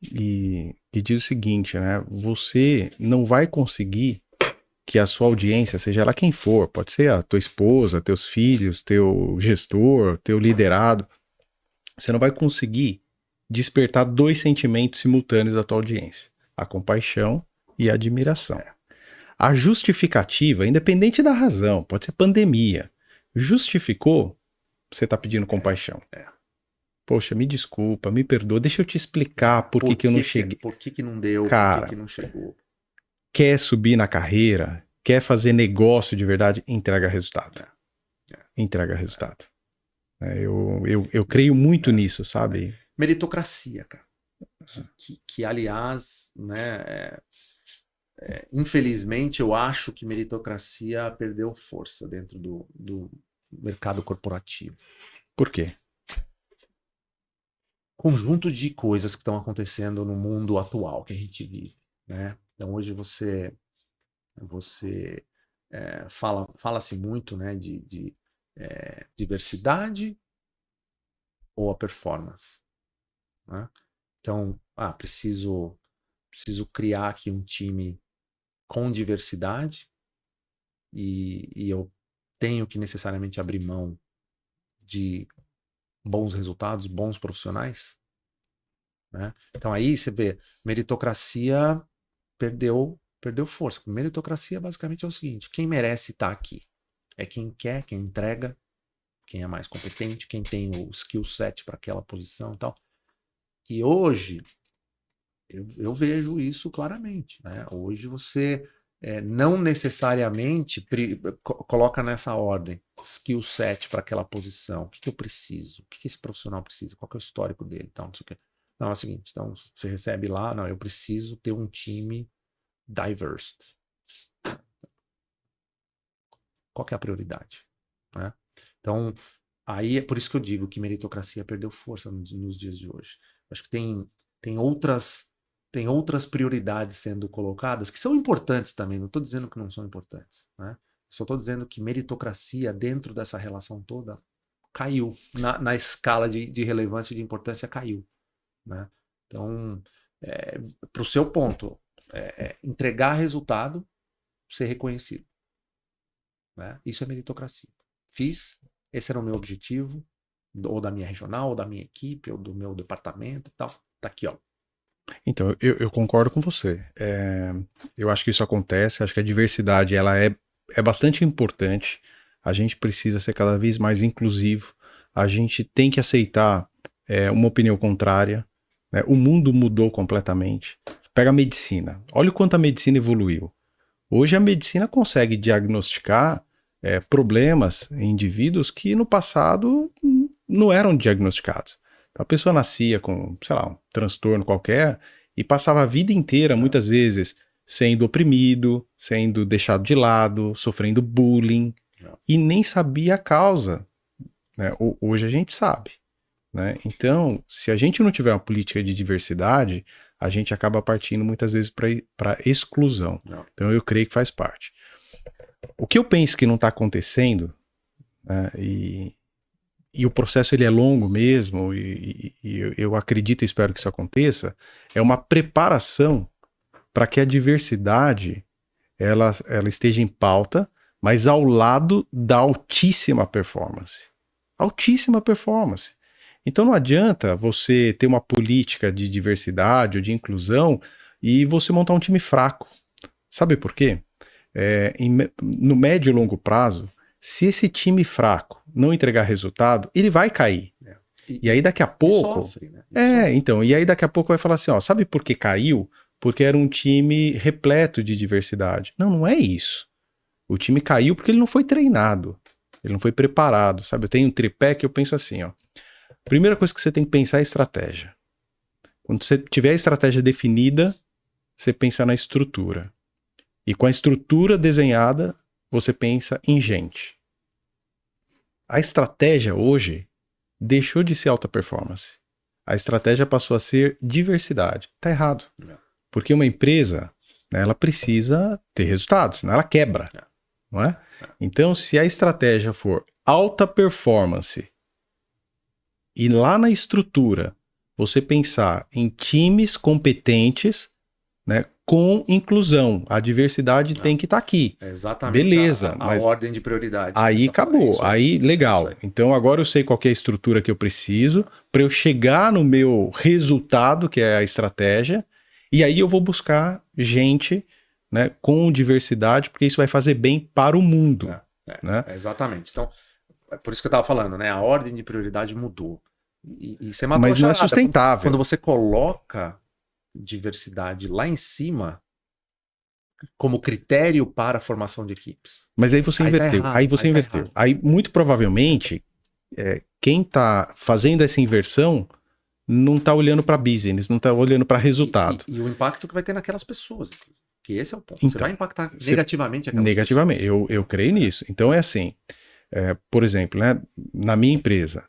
e que diz o seguinte, né? Você não vai conseguir que a sua audiência, seja ela quem for, pode ser a tua esposa, teus filhos, teu gestor, teu liderado, você não vai conseguir despertar 2 sentimentos simultâneos da tua audiência: a compaixão e a admiração. A justificativa, independente da razão, pode ser pandemia, justificou, você está pedindo compaixão. Poxa, me desculpa, me perdoa, deixa eu te explicar por que eu não cheguei. Por que não deu, cara, por que não chegou. Quer subir na carreira, quer fazer negócio de verdade, entrega resultado. Entrega resultado. Eu creio muito nisso, sabe? Meritocracia, cara. Que aliás, né, infelizmente, eu acho que meritocracia perdeu força dentro do mercado corporativo. Por quê? Conjunto de coisas que estão acontecendo no mundo atual que a gente vive, né? Então hoje você fala-se muito, né, de diversidade ou a performance, né? Então, preciso criar aqui um time com diversidade e eu tenho que necessariamente abrir mão de bons resultados, bons profissionais, né? Então aí você vê, meritocracia perdeu força. Meritocracia basicamente é o seguinte: quem merece estar aqui é quem quer, quem entrega, quem é mais competente, quem tem o skill set para aquela posição e tal. E hoje eu vejo isso claramente, né? Hoje você não necessariamente coloca nessa ordem skill set para aquela posição. O que eu preciso? O que esse profissional precisa? Qual que é o histórico dele? Então, não sei o quê. Não, é o seguinte, então você recebe lá, não, eu preciso ter um time diverse. Qual que é a prioridade? Né? Então, aí é por isso que eu digo que meritocracia perdeu força nos dias de hoje. Acho que tem outras prioridades sendo colocadas que são importantes também. Não estou dizendo que não são importantes, né? Só estou dizendo que meritocracia dentro dessa relação toda caiu. Na escala de relevância e de importância, caiu. Né? Então, para o seu ponto, entregar resultado, ser reconhecido. Né? Isso é meritocracia. Fiz, esse era o meu objetivo, ou da minha regional, ou da minha equipe, ou do meu departamento e tal. Tá aqui, ó. Então, eu concordo com você. Eu acho que isso acontece, acho que a diversidade ela é bastante importante. A gente precisa ser cada vez mais inclusivo. A gente tem que aceitar uma opinião contrária. Né? O mundo mudou completamente. Pega a medicina. Olha o quanto a medicina evoluiu. Hoje a medicina consegue diagnosticar problemas em indivíduos que no passado não eram diagnosticados. Então, a pessoa nascia com, sei lá, um transtorno qualquer e passava a vida inteira, muitas vezes, sendo oprimido, sendo deixado de lado, sofrendo bullying e nem sabia a causa. Né? Hoje a gente sabe. Né? Então, se a gente não tiver uma política de diversidade, a gente acaba partindo muitas vezes para exclusão. Não. Então, eu creio que faz parte. O que eu penso que não está acontecendo, né, e o processo ele é longo mesmo, e eu acredito e espero que isso aconteça, é uma preparação para que a diversidade ela esteja em pauta, mas ao lado da altíssima performance. Altíssima performance. Então não adianta você ter uma política de diversidade ou de inclusão e você montar um time fraco. Sabe por quê? No médio e longo prazo, se esse time fraco não entregar resultado, ele vai cair. E aí daqui a pouco... Sofre, né? Então, e aí daqui a pouco vai falar assim, ó, sabe por que caiu? Porque era um time repleto de diversidade. Não é isso. O time caiu porque ele não foi treinado. Ele não foi preparado, sabe? Eu tenho um tripé que eu penso assim, ó. Primeira coisa que você tem que pensar é estratégia. Quando você tiver a estratégia definida, você pensa na estrutura. E com a estrutura desenhada, você pensa em gente. A estratégia hoje deixou de ser alta performance. A estratégia passou a ser diversidade. Tá errado. Porque uma empresa, né, ela precisa ter resultados, senão ela quebra. Não é? Então, se a estratégia for alta performance e lá na estrutura você pensar em times competentes, né, com inclusão, a diversidade tem que estar aqui. Exatamente. Beleza, a mas ordem de prioridade. Aí acabou, aí legal. Aí. Então agora eu sei qual que é a estrutura que eu preciso para eu chegar no meu resultado, que é a estratégia, e aí eu vou buscar gente, né, com diversidade, porque isso vai fazer bem para o mundo. Né? Exatamente. Então, é por isso que eu estava falando, né? A ordem de prioridade mudou. E você matou a Mas não é charada. sustentável. Quando você coloca diversidade lá em cima como critério para a formação de equipes. Mas aí você inverteu. Tá errado, aí você inverteu. Tá aí muito provavelmente quem está fazendo essa inversão não está olhando para business, não está olhando para resultado. E o impacto que vai ter naquelas pessoas. Que esse é o ponto. Então, você vai impactar negativamente aquelas negativamente, pessoas. Eu creio nisso. Então é assim, por exemplo, né, na minha empresa,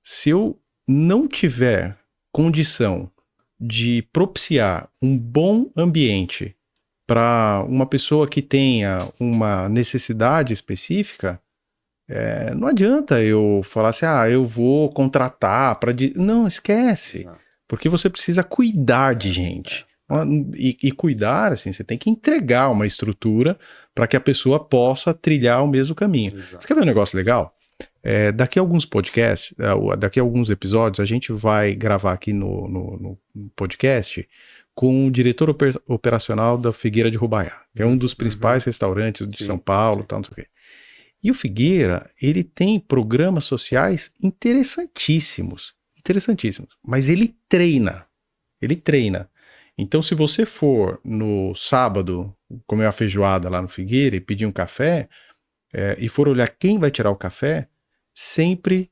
se eu não tiver condição de propiciar um bom ambiente para uma pessoa que tenha uma necessidade específica, não adianta eu falar assim, eu vou contratar para... Não, esquece. Não. Porque você precisa cuidar de gente. E cuidar, assim, você tem que entregar uma estrutura para que a pessoa possa trilhar o mesmo caminho. Exato. Você quer ver um negócio legal? Daqui a alguns podcasts, daqui a alguns episódios, a gente vai gravar aqui no podcast com o diretor operacional da Figueira de Rubaiá, que é um dos principais restaurantes de São Paulo, tal, não sei o quê. E o Figueira, ele tem programas sociais interessantíssimos, mas ele treina. Então, se você for no sábado comer uma feijoada lá no Figueira e pedir um café, e for olhar quem vai tirar o café, sempre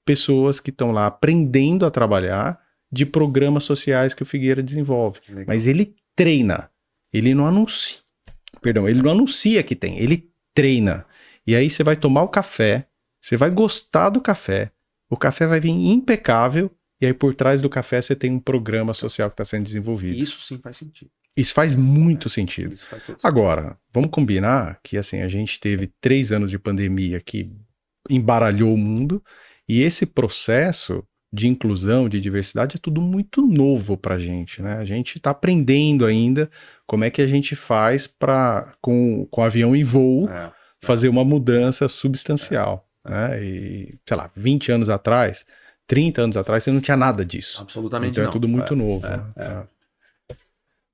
pessoas que estão lá aprendendo a trabalhar de programas sociais que o Figueira desenvolve. Legal. Mas ele treina, ele não anuncia que tem, ele treina. E aí você vai tomar o café, você vai gostar do café, o café vai vir impecável, e aí por trás do café você tem um programa social que está sendo desenvolvido. Isso sim faz sentido. Isso faz muito sentido. Isso faz todo sentido. Agora, vamos combinar que assim, a gente teve 3 anos de pandemia que embaralhou o mundo. E esse processo de inclusão, de diversidade, é tudo muito novo pra gente, né? A gente tá aprendendo ainda como é que a gente faz para com avião em voo, fazer uma mudança substancial, né? E, sei lá, 20 anos atrás, 30 anos atrás, você não tinha nada disso. Absolutamente então não. É tudo muito novo. Né?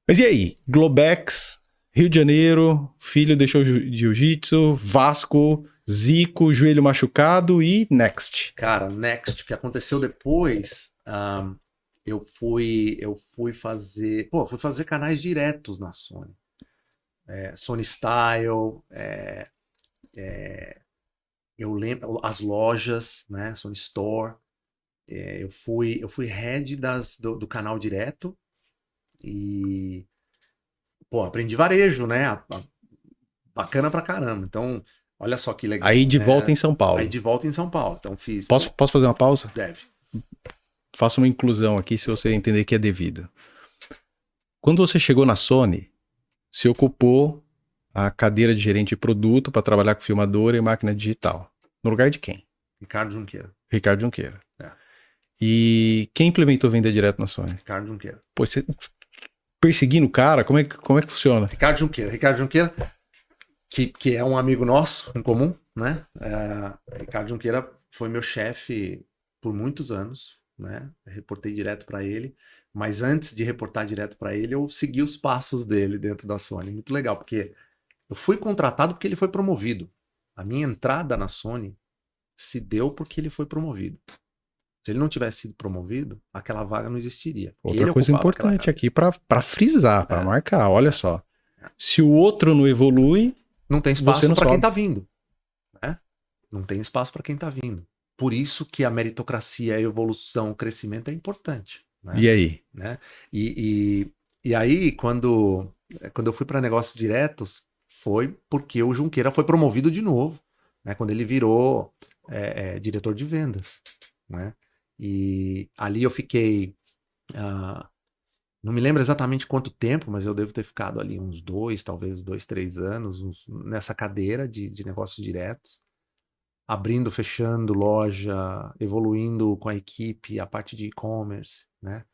Mas e aí? Globex, Rio de Janeiro, filho deixou jiu-jitsu, Vasco, Zico, joelho machucado e next. Cara, next, o que aconteceu depois, eu fui fazer, fui fazer canais diretos na Sony. Sony Style, eu lembro, as lojas, né, Sony Store. Eu fui head do canal direto e, aprendi varejo, né? Bacana pra caramba. Então, olha só que legal. Aí de volta em São Paulo. Aí de volta em São Paulo. Então fiz. Posso fazer uma pausa? Deve. Faça uma inclusão aqui se você entender que é devido. Quando você chegou na Sony, se ocupou a cadeira de gerente de produto para trabalhar com filmadora e máquina digital. No lugar de quem? Ricardo Junqueira. Ricardo Junqueira. E quem implementou venda direto na Sony? Ricardo Junqueira. Pô, você perseguindo o cara? Como é que funciona? Ricardo Junqueira, que é um amigo nosso em comum, né? Ricardo Junqueira foi meu chefe por muitos anos, né? Eu reportei direto para ele, mas antes de reportar direto para ele, eu segui os passos dele dentro da Sony. Muito legal, porque eu fui contratado porque ele foi promovido. A minha entrada na Sony se deu porque ele foi promovido. Se ele não tivesse sido promovido, aquela vaga não existiria. Outra coisa importante aqui para frisar, para marcar, olha só. Se o outro não evolui, não tem espaço para quem tá vindo. Né? Não tem espaço para quem tá vindo. Por isso que a meritocracia, a evolução, o crescimento é importante. Né? E aí? Né? E aí, quando eu fui para negócios diretos, foi porque o Junqueira foi promovido de novo, né? Quando ele virou diretor de vendas. Né? E ali eu fiquei, não me lembro exatamente quanto tempo, mas eu devo ter ficado ali uns 3 anos nessa cadeira de negócios diretos, abrindo, fechando loja, evoluindo com a equipe, a parte de e-commerce, né?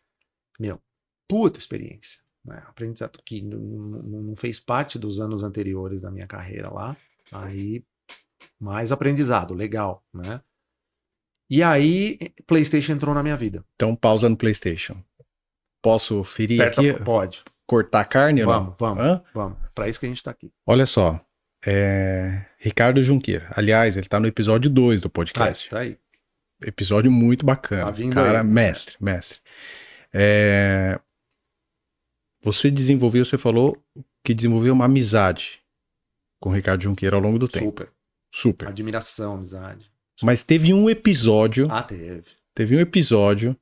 Puta experiência, né? Aprendizado que não fez parte dos anos anteriores da minha carreira lá, aí mais aprendizado, legal, né? E aí, PlayStation entrou na minha vida. Então, pausa no PlayStation. Posso ferir aqui? Pode. Cortar carne ou não? Vamos. Pra isso que a gente tá aqui. Olha só. Ricardo Junqueira. Aliás, ele tá no episódio 2 do podcast. Tá aí. Episódio muito bacana. Tá vindo cara, aí. Mestre. Você falou que desenvolveu uma amizade com o Ricardo Junqueira ao longo do tempo. Super. Admiração, amizade. Mas teve um episódio. Teve. Teve um episódio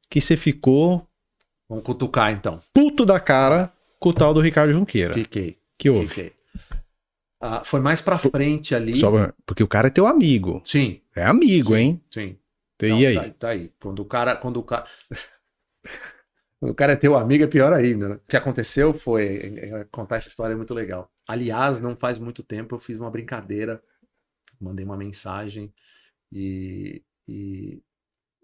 que você ficou. Vamos cutucar então. Puto da cara com o tal do Ricardo Junqueira. Que houve? Foi mais pra frente ali. Porque o cara é teu amigo. Sim. É amigo, hein? Sim. E aí? Tá aí. Quando o cara. Quando o cara é teu amigo, é pior ainda, né? O que aconteceu foi. Contar essa história é muito legal. Aliás, não faz muito tempo eu fiz uma brincadeira, mandei uma mensagem e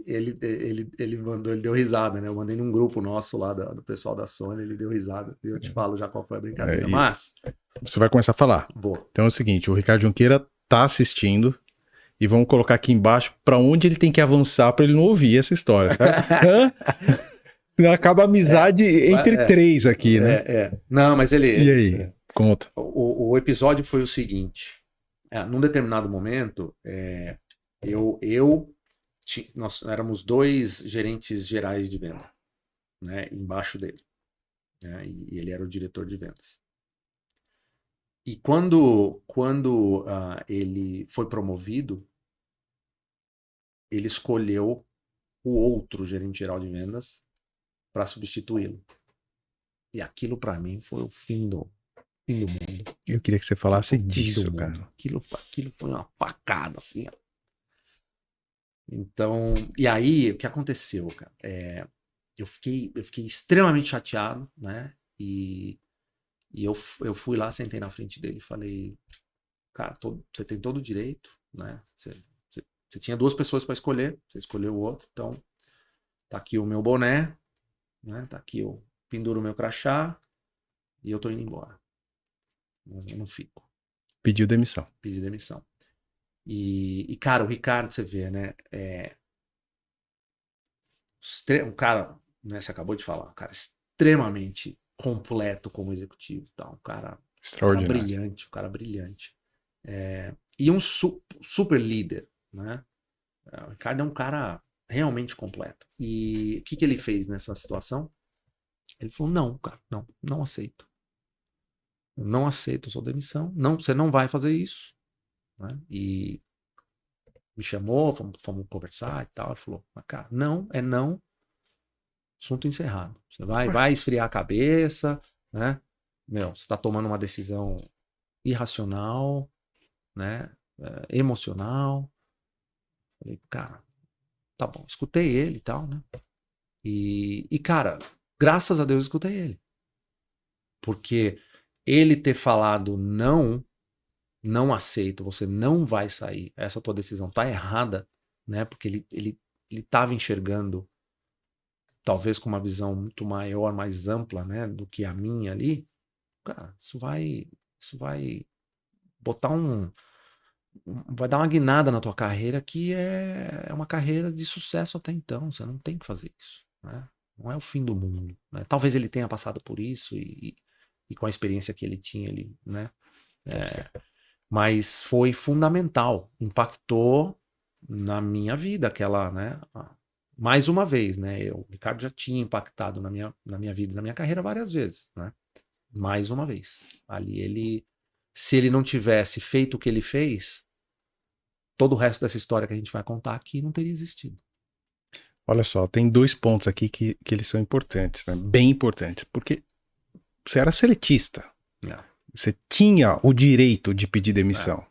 ele mandou, ele deu risada, né? Eu mandei num grupo nosso lá do pessoal da Sony, ele deu risada. E eu te falo já qual foi a brincadeira. Mas. Você vai começar a falar. Vou. Então é o seguinte: o Ricardo Junqueira tá assistindo. E vamos colocar aqui embaixo para onde ele tem que avançar para ele não ouvir essa história, tá? Acaba a amizade entre três aqui, né? Não, mas ele... E aí? Conta. O episódio foi o seguinte. Num determinado momento, nós éramos 2 gerentes gerais de venda, né, embaixo dele. Né, e ele era o diretor de vendas. E quando ele foi promovido, ele escolheu o outro gerente geral de vendas para substituí-lo. E aquilo para mim foi o fim do mundo. Eu queria que você falasse disso, cara. Aquilo foi uma facada, assim. Ó. Então, e aí, o que aconteceu, cara? Eu fiquei extremamente chateado, né? E eu fui lá, sentei na frente dele e falei, cara, você tem todo o direito, né? Você tinha 2 pessoas para escolher, você escolheu o outro, então tá aqui o meu boné, né? Tá aqui, eu penduro o meu crachá e eu tô indo embora. Eu não fico. Pediu demissão. Pedi demissão. E cara, o Ricardo, você vê, né? Um cara, né? Você acabou de falar, um cara extremamente completo como executivo, tá? Um cara Extraordinário. brilhante, um cara brilhante. E um super líder, né? O Ricardo é um cara realmente completo. E o que ele fez nessa situação? Ele falou, não, cara, não aceito. Eu não aceito sua demissão. Não, você não vai fazer isso. Né? E me chamou, fomos conversar e tal. Ele falou, mas, cara, não, é não. Assunto encerrado. Você vai esfriar a cabeça, né? Meu, você está tomando uma decisão irracional, né? Emocional. Falei, cara, tá bom. Escutei ele e tal, né? E, cara, graças a Deus eu escutei ele. Porque ele ter falado não aceito, você não vai sair, essa tua decisão tá errada, né? Porque ele estava enxergando, talvez com uma visão muito maior, mais ampla, né? Do que a minha ali. Cara, isso vai botar vai dar uma guinada na tua carreira que é uma carreira de sucesso até então. Você não tem que fazer isso, né? Não é o fim do mundo, né? Talvez ele tenha passado por isso e com a experiência que ele tinha, ele, né? Mas foi fundamental, impactou na minha vida aquela, né? Mais uma vez, né? O Ricardo já tinha impactado na minha vida, na minha carreira várias vezes, né? Mais uma vez. Ali se ele não tivesse feito o que ele fez, todo o resto dessa história que a gente vai contar aqui não teria existido. Olha só, tem 2 pontos aqui que eles são importantes, né? Bem importantes. Porque você era seletista. É. Você tinha o direito de pedir demissão.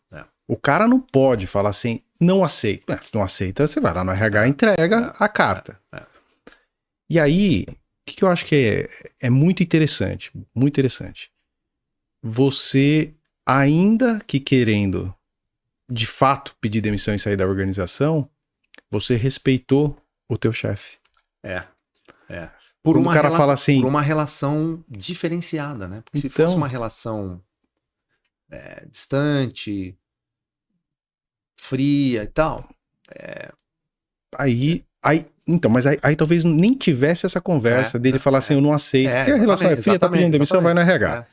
O cara não pode falar assim, não aceito. Não aceita, você vai lá no RH e entrega a carta. E aí, o que eu acho que é muito interessante, muito interessante. Você, ainda que querendo, de fato, pedir demissão e sair da organização, você respeitou o teu chefe. Por uma cara fala assim, por uma relação diferenciada, né? Porque então, se fosse uma relação distante, fria e tal, então, mas aí talvez nem tivesse essa conversa dele falar assim, eu não aceito, porque a relação é fria, tá pedindo demissão, vai no RH.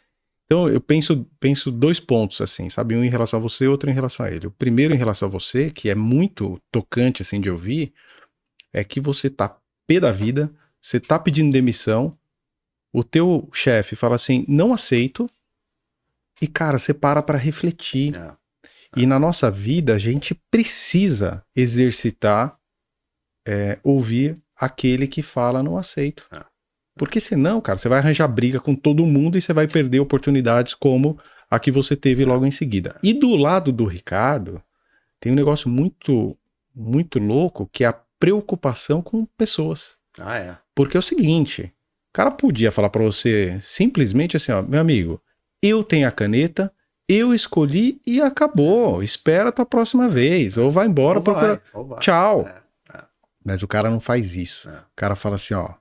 Então eu penso 2 pontos, assim, sabe? Um em relação a você, outro em relação a ele. O primeiro em relação a você, que é muito tocante, assim, de ouvir, é que você tá pé da vida, você tá pedindo demissão, o teu chefe fala assim, não aceito, e, cara, você para pra refletir. E na nossa vida, a gente precisa exercitar, ouvir aquele que fala não aceito. Porque senão, cara, você vai arranjar briga com todo mundo e você vai perder oportunidades como a que você teve logo em seguida. E do lado do Ricardo, tem um negócio muito, muito louco, que é a preocupação com pessoas. Porque é o seguinte, o cara podia falar pra você simplesmente assim, ó, meu amigo, eu tenho a caneta, eu escolhi e acabou. Espera a tua próxima vez. Ou vai embora. Tchau. Mas o cara não faz isso. O cara fala assim, ó,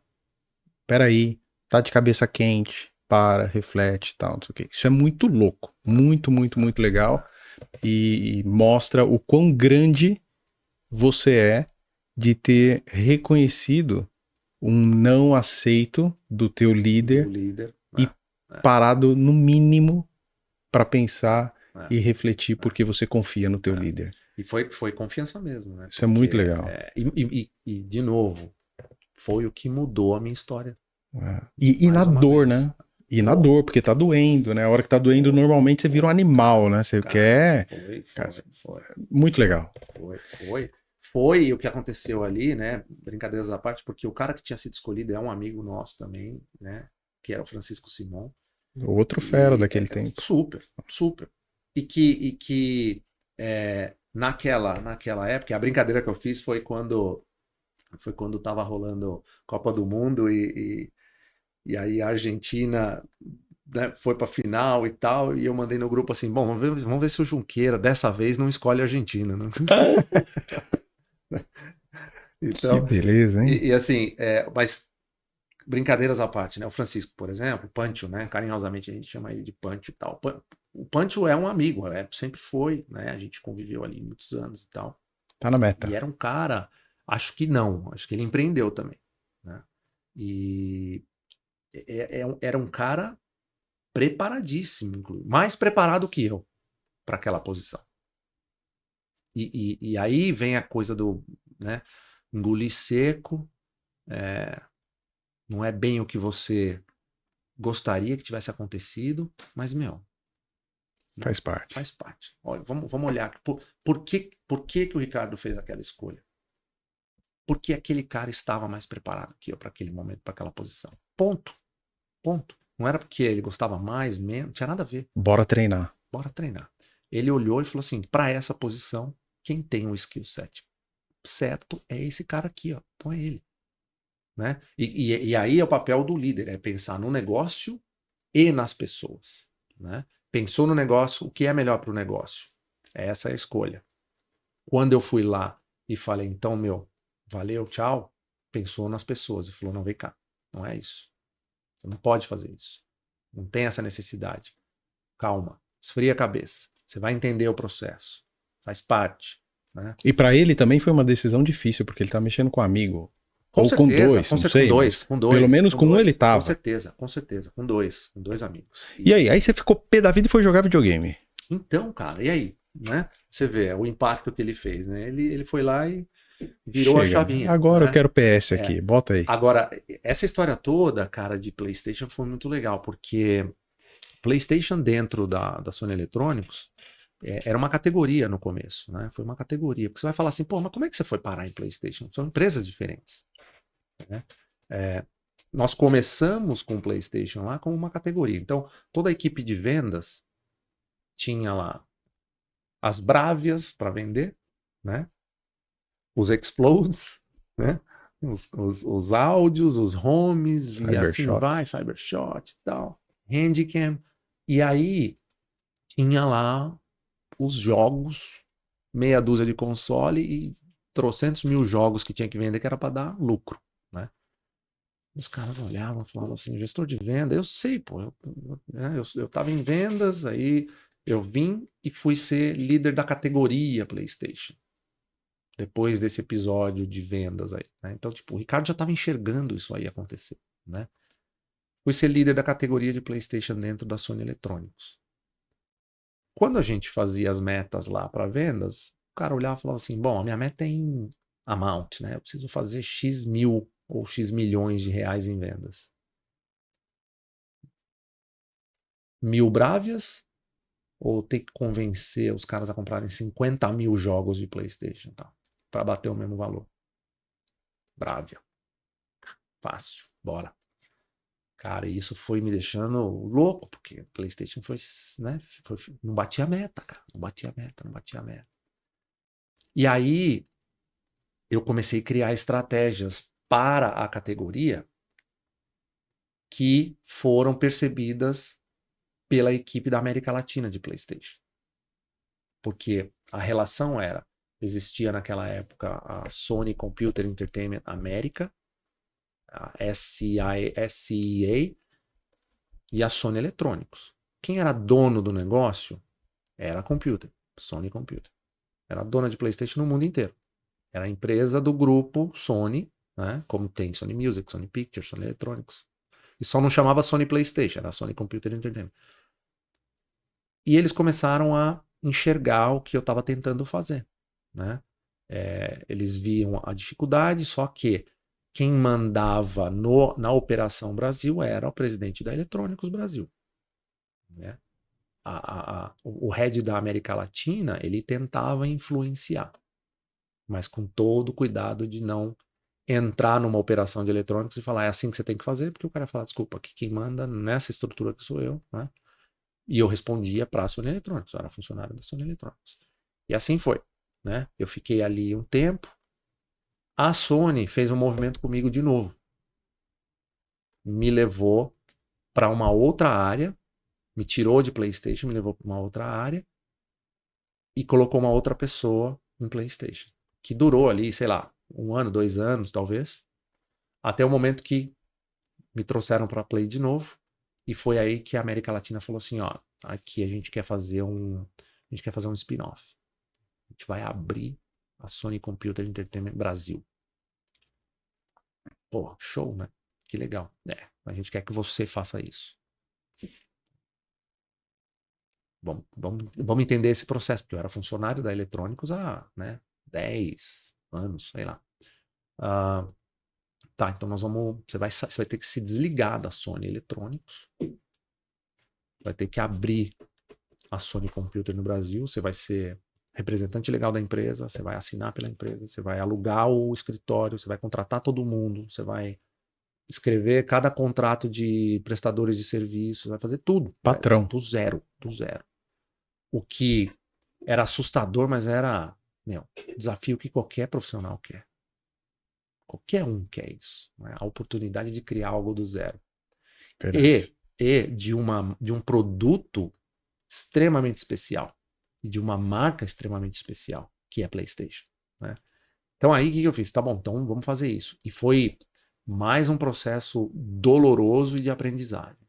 peraí, tá de cabeça quente, para, reflete e tal, não sei o quê. Isso é muito louco. Muito, muito, muito legal. E mostra o quão grande você é de ter reconhecido um não aceito do teu líder e parado no mínimo para pensar e refletir porque você confia no teu líder. E foi confiança mesmo, né? Isso porque é muito legal. E, de novo, foi o que mudou a minha história. E na dor, né? E na dor, porque tá doendo, né? A hora que tá doendo, normalmente você vira um animal, né? Você quer... Foi. Muito legal. Foi o que aconteceu ali, né? Brincadeiras à parte, porque o cara que tinha sido escolhido é um amigo nosso também, né? Que era o Francisco Simon. Outro fera daquele tempo. Super. E que naquela época, a brincadeira que eu fiz foi quando tava rolando Copa do Mundo e aí a Argentina né, foi pra final e tal, e eu mandei no grupo assim, bom, vamos ver se o Junqueira dessa vez não escolhe a Argentina, né? Que Então, beleza, hein? e assim, mas brincadeiras à parte, né? O Francisco, por exemplo, Pancho, né? Carinhosamente a gente chama ele de Pancho e tal. O Pancho é um amigo, sempre foi, né? A gente conviveu ali muitos anos e tal. Tá na E meta. era um cara, acho que não, acho que ele empreendeu também, né? E era um cara preparadíssimo, inclusive, mais preparado que eu para aquela posição. E aí vem a coisa do, né, engolir seco, não é bem o que você gostaria que tivesse acontecido, mas, meu, né, Faz parte. faz parte. Olha, vamos olhar aqui. Por que o Ricardo fez aquela escolha? Porque aquele cara estava mais preparado que eu para aquele momento, para aquela posição. Ponto. Ponto. Não era porque ele gostava mais, menos, não tinha nada a ver. Bora treinar. Bora treinar. Ele olhou e falou assim: para essa posição, quem tem o skill set certo é esse cara aqui, ó. Então é ele. Né? E aí é o papel do líder, é pensar no negócio e nas pessoas. Né? Pensou no negócio, o que é melhor para o negócio? Essa é a escolha. Quando eu fui lá e falei, então, meu, valeu, tchau, pensou nas pessoas e falou, não, vem cá, não é isso. Você não pode fazer isso. Não tem essa necessidade. Calma, esfria a cabeça. Você vai entender o processo. Faz parte. Né? E pra ele também foi uma decisão difícil, porque ele tá mexendo com um amigo. Com Ou com certeza, dois, com, não cer- sei, mas com pelo dois, menos com com um dois, ele tava. com certeza, com dois amigos. E aí você ficou pé da vida e foi jogar videogame. Então, cara, e aí? Né? Você vê o impacto que ele fez, né? Ele foi lá e virou a Chega, chavinha. agora Né? eu quero PS aqui, bota aí. Agora, essa história toda, cara, de PlayStation foi muito legal, porque PlayStation dentro da Sony Eletrônicos era uma categoria no começo, né? Foi uma categoria. Porque você vai falar assim, pô, mas como é que você foi parar em PlayStation? São empresas diferentes. Né? Nós começamos com o PlayStation lá como uma categoria. Então, toda a equipe de vendas tinha lá as Bravias para vender, né? Os Explodes, né? Os áudios, os homes, e assim Cybershot. vai, Cybershot e tal, Handicam. E aí tinha lá os jogos, meia dúzia de console e trocentos mil jogos que tinha que vender que era para dar lucro, né? Os caras olhavam e falavam assim, gestor de venda, eu sei, pô, eu tava em vendas, aí eu vim e fui ser líder da categoria PlayStation. Depois desse episódio de vendas aí, né? Então, tipo, o Ricardo já estava enxergando isso aí acontecer, né? Fui ser líder da categoria de PlayStation dentro da Sony Eletrônicos. Quando a gente fazia as metas lá para vendas, o cara olhava e falava assim, bom, a minha meta é em amount, né? Eu preciso fazer X mil ou X milhões de reais em vendas. 1000 Bravias ou ter que convencer os caras a comprarem 50 mil jogos de PlayStation, tá? Para bater o mesmo valor. Bravia. Fácil, bora. Cara, isso foi me deixando louco, porque PlayStation foi, né? Não batia a meta, cara. Não batia a meta, não batia a meta. E aí eu comecei a criar estratégias para a categoria que foram percebidas pela equipe da América Latina de PlayStation. Porque a relação era, existia naquela época a Sony Computer Entertainment América, a SEA e a Sony Eletrônicos. Quem era dono do negócio era a Computer, Sony Computer. Era dona de PlayStation no mundo inteiro. Era a empresa do grupo Sony, né? Como tem Sony Music, Sony Pictures, Sony Electronics. E só não chamava Sony PlayStation, era Sony Computer Entertainment. E eles começaram a enxergar o que eu estava tentando fazer, né? Eles viam a dificuldade, só que quem mandava na Operação Brasil era o presidente da Eletrônicos Brasil. Né? O head da América Latina, ele tentava influenciar, mas com todo o cuidado de não entrar numa operação de eletrônicos e falar, é assim que você tem que fazer, porque o cara fala, desculpa, aqui quem manda nessa estrutura que sou eu, né? E eu respondia para a Sony Eletrônicos, eu era funcionário da Sony Eletrônicos. E assim foi, né? Eu fiquei ali um tempo, a Sony fez um movimento comigo de novo. Me levou para uma outra área, me tirou de PlayStation, me levou para uma outra área e colocou uma outra pessoa em PlayStation, que durou ali, sei lá, 1 ano, 2 anos, talvez, até o momento que me trouxeram para Play de novo, e foi aí que a América Latina falou assim, ó, aqui a gente quer fazer um spin-off. A gente vai abrir a Sony Computer Entertainment Brasil. Pô, show, né? Que legal. A gente quer que você faça isso. Vamos entender esse processo, porque eu era funcionário da Eletrônicos há, né, 10 anos, sei lá. Tá, então você vai ter que se desligar da Sony Eletrônicos, vai ter que abrir a Sony Computer no Brasil, você vai ser representante legal da empresa, você vai assinar pela empresa, você vai alugar o escritório, você vai contratar todo mundo, você vai escrever cada contrato de prestadores de serviços, vai fazer tudo. Patrão. Do zero. O que era assustador, mas era, desafio que qualquer profissional quer. Qualquer um quer isso. Né? A oportunidade de criar algo do zero. E de um produto extremamente especial. E de uma marca extremamente especial, que é a PlayStation. Né? Então aí o que eu fiz? Tá bom, então vamos fazer isso. E foi mais um processo doloroso e de aprendizagem.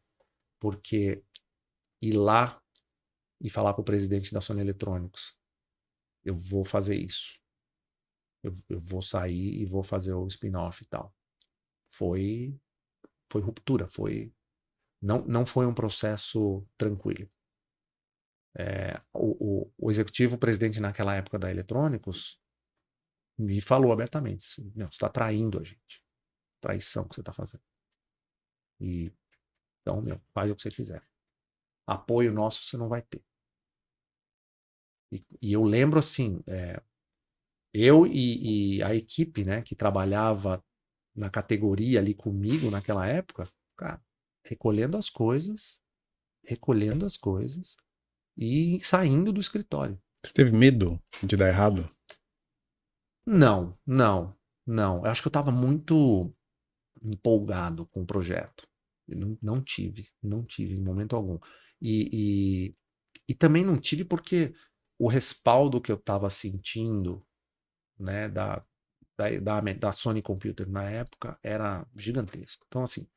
Porque ir lá e falar para o presidente da Sony Eletrônicos, eu vou fazer isso. Eu vou sair e vou fazer o spin-off e tal. Foi ruptura, não foi um processo tranquilo. O executivo, o presidente naquela época da Eletrônicos, me falou abertamente, assim, você está traindo a gente. Traição que você está fazendo. Então, faz o que você quiser. Apoio nosso você não vai ter. E eu lembro assim, eu e a equipe, né, que trabalhava na categoria ali comigo naquela época, cara, recolhendo as coisas e saindo do escritório. Você teve medo de dar errado? Não. Eu acho que eu estava muito empolgado com o projeto. Eu não tive em momento algum. E também não tive porque o respaldo que eu estava sentindo, né, da Sony Computer na época era gigantesco. Então, assim,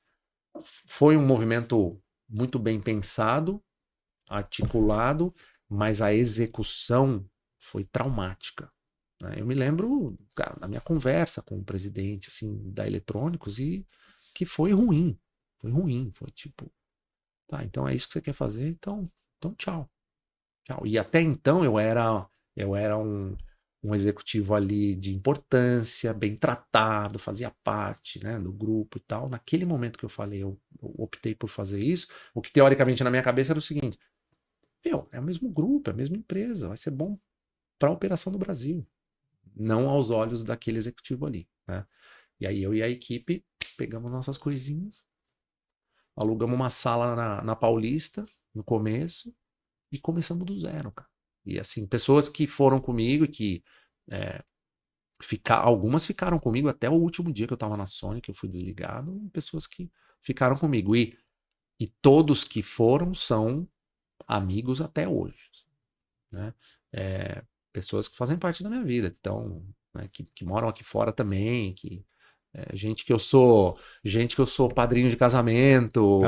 foi um movimento muito bem pensado, articulado, mas a execução foi traumática. Né? Eu me lembro, cara, da minha conversa com o presidente assim, da Eletrônicos e que foi ruim. Foi tipo, tá, então é isso que você quer fazer, então tchau. E até então eu era um executivo ali de importância, bem tratado, fazia parte, né, do grupo e tal. Naquele momento que eu falei, eu optei por fazer isso, o que teoricamente na minha cabeça era o seguinte, é o mesmo grupo, é a mesma empresa, vai ser bom para a operação do Brasil, não aos olhos daquele executivo ali, né? E aí eu e a equipe pegamos nossas coisinhas, alugamos uma sala na Paulista, no começo, e começamos do zero, cara. E assim, pessoas que foram comigo e que algumas ficaram comigo até o último dia que eu tava na Sony, que eu fui desligado, pessoas que ficaram comigo. E todos que foram são amigos até hoje. Né? Pessoas que fazem parte da minha vida, então, né, que moram aqui fora também, gente que eu sou padrinho de casamento,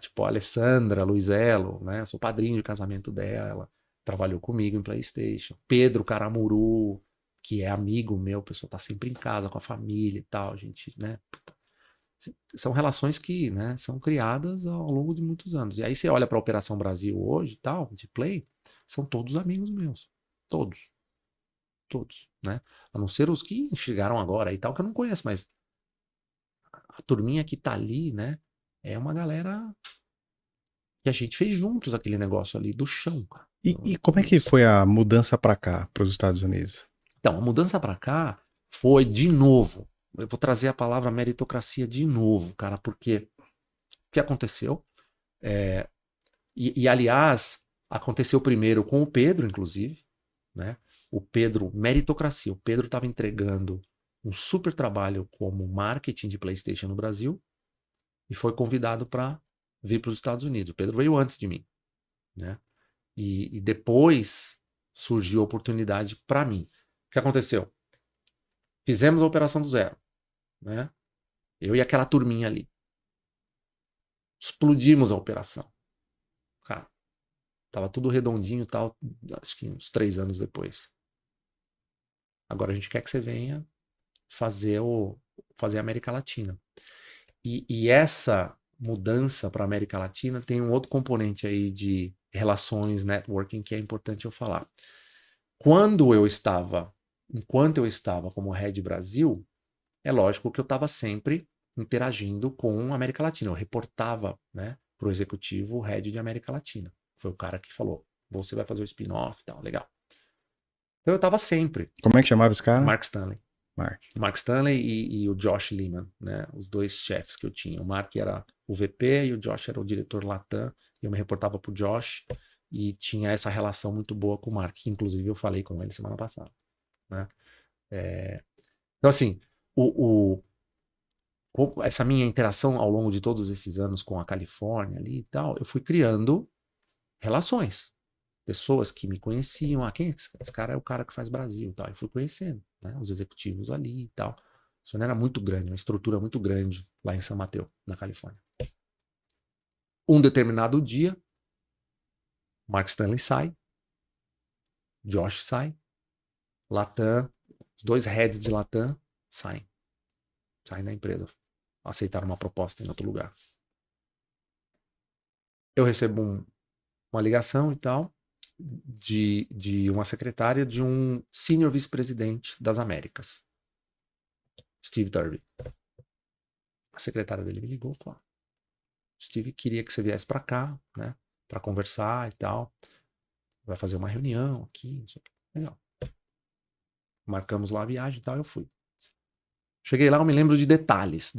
tipo a Alessandra Luizello, né? Sou padrinho de casamento dela, trabalhou comigo em PlayStation. Pedro Caramuru, que é amigo meu, a pessoa tá sempre em casa com a família e tal, gente, né? São relações que, né, são criadas ao longo de muitos anos. E aí você olha para a Operação Brasil hoje, tal, de Play, são todos amigos meus, todos, né? A não ser os que chegaram agora e tal, que eu não conheço, mas a turminha que tá ali, né, é uma galera que a gente fez juntos aquele negócio ali do chão, cara. E como é que foi a mudança para cá, para os Estados Unidos? Então, a mudança para cá foi de novo. Eu vou trazer a palavra meritocracia de novo, cara, porque o que aconteceu? Aliás, aconteceu primeiro com o Pedro, inclusive, né? O Pedro, meritocracia. O Pedro estava entregando um super trabalho como marketing de PlayStation no Brasil e foi convidado para vir para os Estados Unidos. O Pedro veio antes de mim, né? E depois surgiu a oportunidade para mim. O que aconteceu? Fizemos a operação do zero, né? Eu e aquela turminha ali. Explodimos a operação. Cara, tava tudo redondinho e tal, acho que uns 3 anos depois. Agora a gente quer que você venha fazer a América Latina. E essa mudança para a América Latina tem um outro componente aí de relações, networking, que é importante eu falar. Enquanto eu estava como Head Brasil, é lógico que eu estava sempre interagindo com a América Latina. Eu reportava, né, para o executivo Head de América Latina. Foi o cara que falou, você vai fazer o spin-off e tal, legal. Então eu estava sempre. Como é que chamava esse cara? Mark Stanley. Mark. Mark Stanley e o Josh Lehman, né? Os dois chefes que eu tinha. O Mark era o VP e o Josh era o diretor Latam. Eu me reportava pro Josh e tinha essa relação muito boa com o Mark. Que, inclusive, eu falei com ele semana passada, né? Então, assim, essa minha interação ao longo de todos esses anos com a Califórnia ali e tal, eu fui criando relações. Pessoas que me conheciam. Quem é esse cara? É o cara que faz Brasil e tal. Eu fui conhecendo, né? Os executivos ali e tal. Isso não era muito grande, uma estrutura muito grande lá em São Mateus, na Califórnia. Um determinado dia, Mark Stanley sai, Josh sai, Latam, os 2 heads de Latam saem da empresa, aceitaram uma proposta em outro lugar. Eu recebo uma ligação e tal de uma secretária de um senior vice-presidente das Américas, Steve Derby. A secretária dele me ligou e falou: Steve queria que você viesse para cá, né, para conversar e tal. Vai fazer uma reunião aqui, não sei o que. Legal. Marcamos lá a viagem e tal, eu fui. Cheguei lá, eu me lembro de detalhes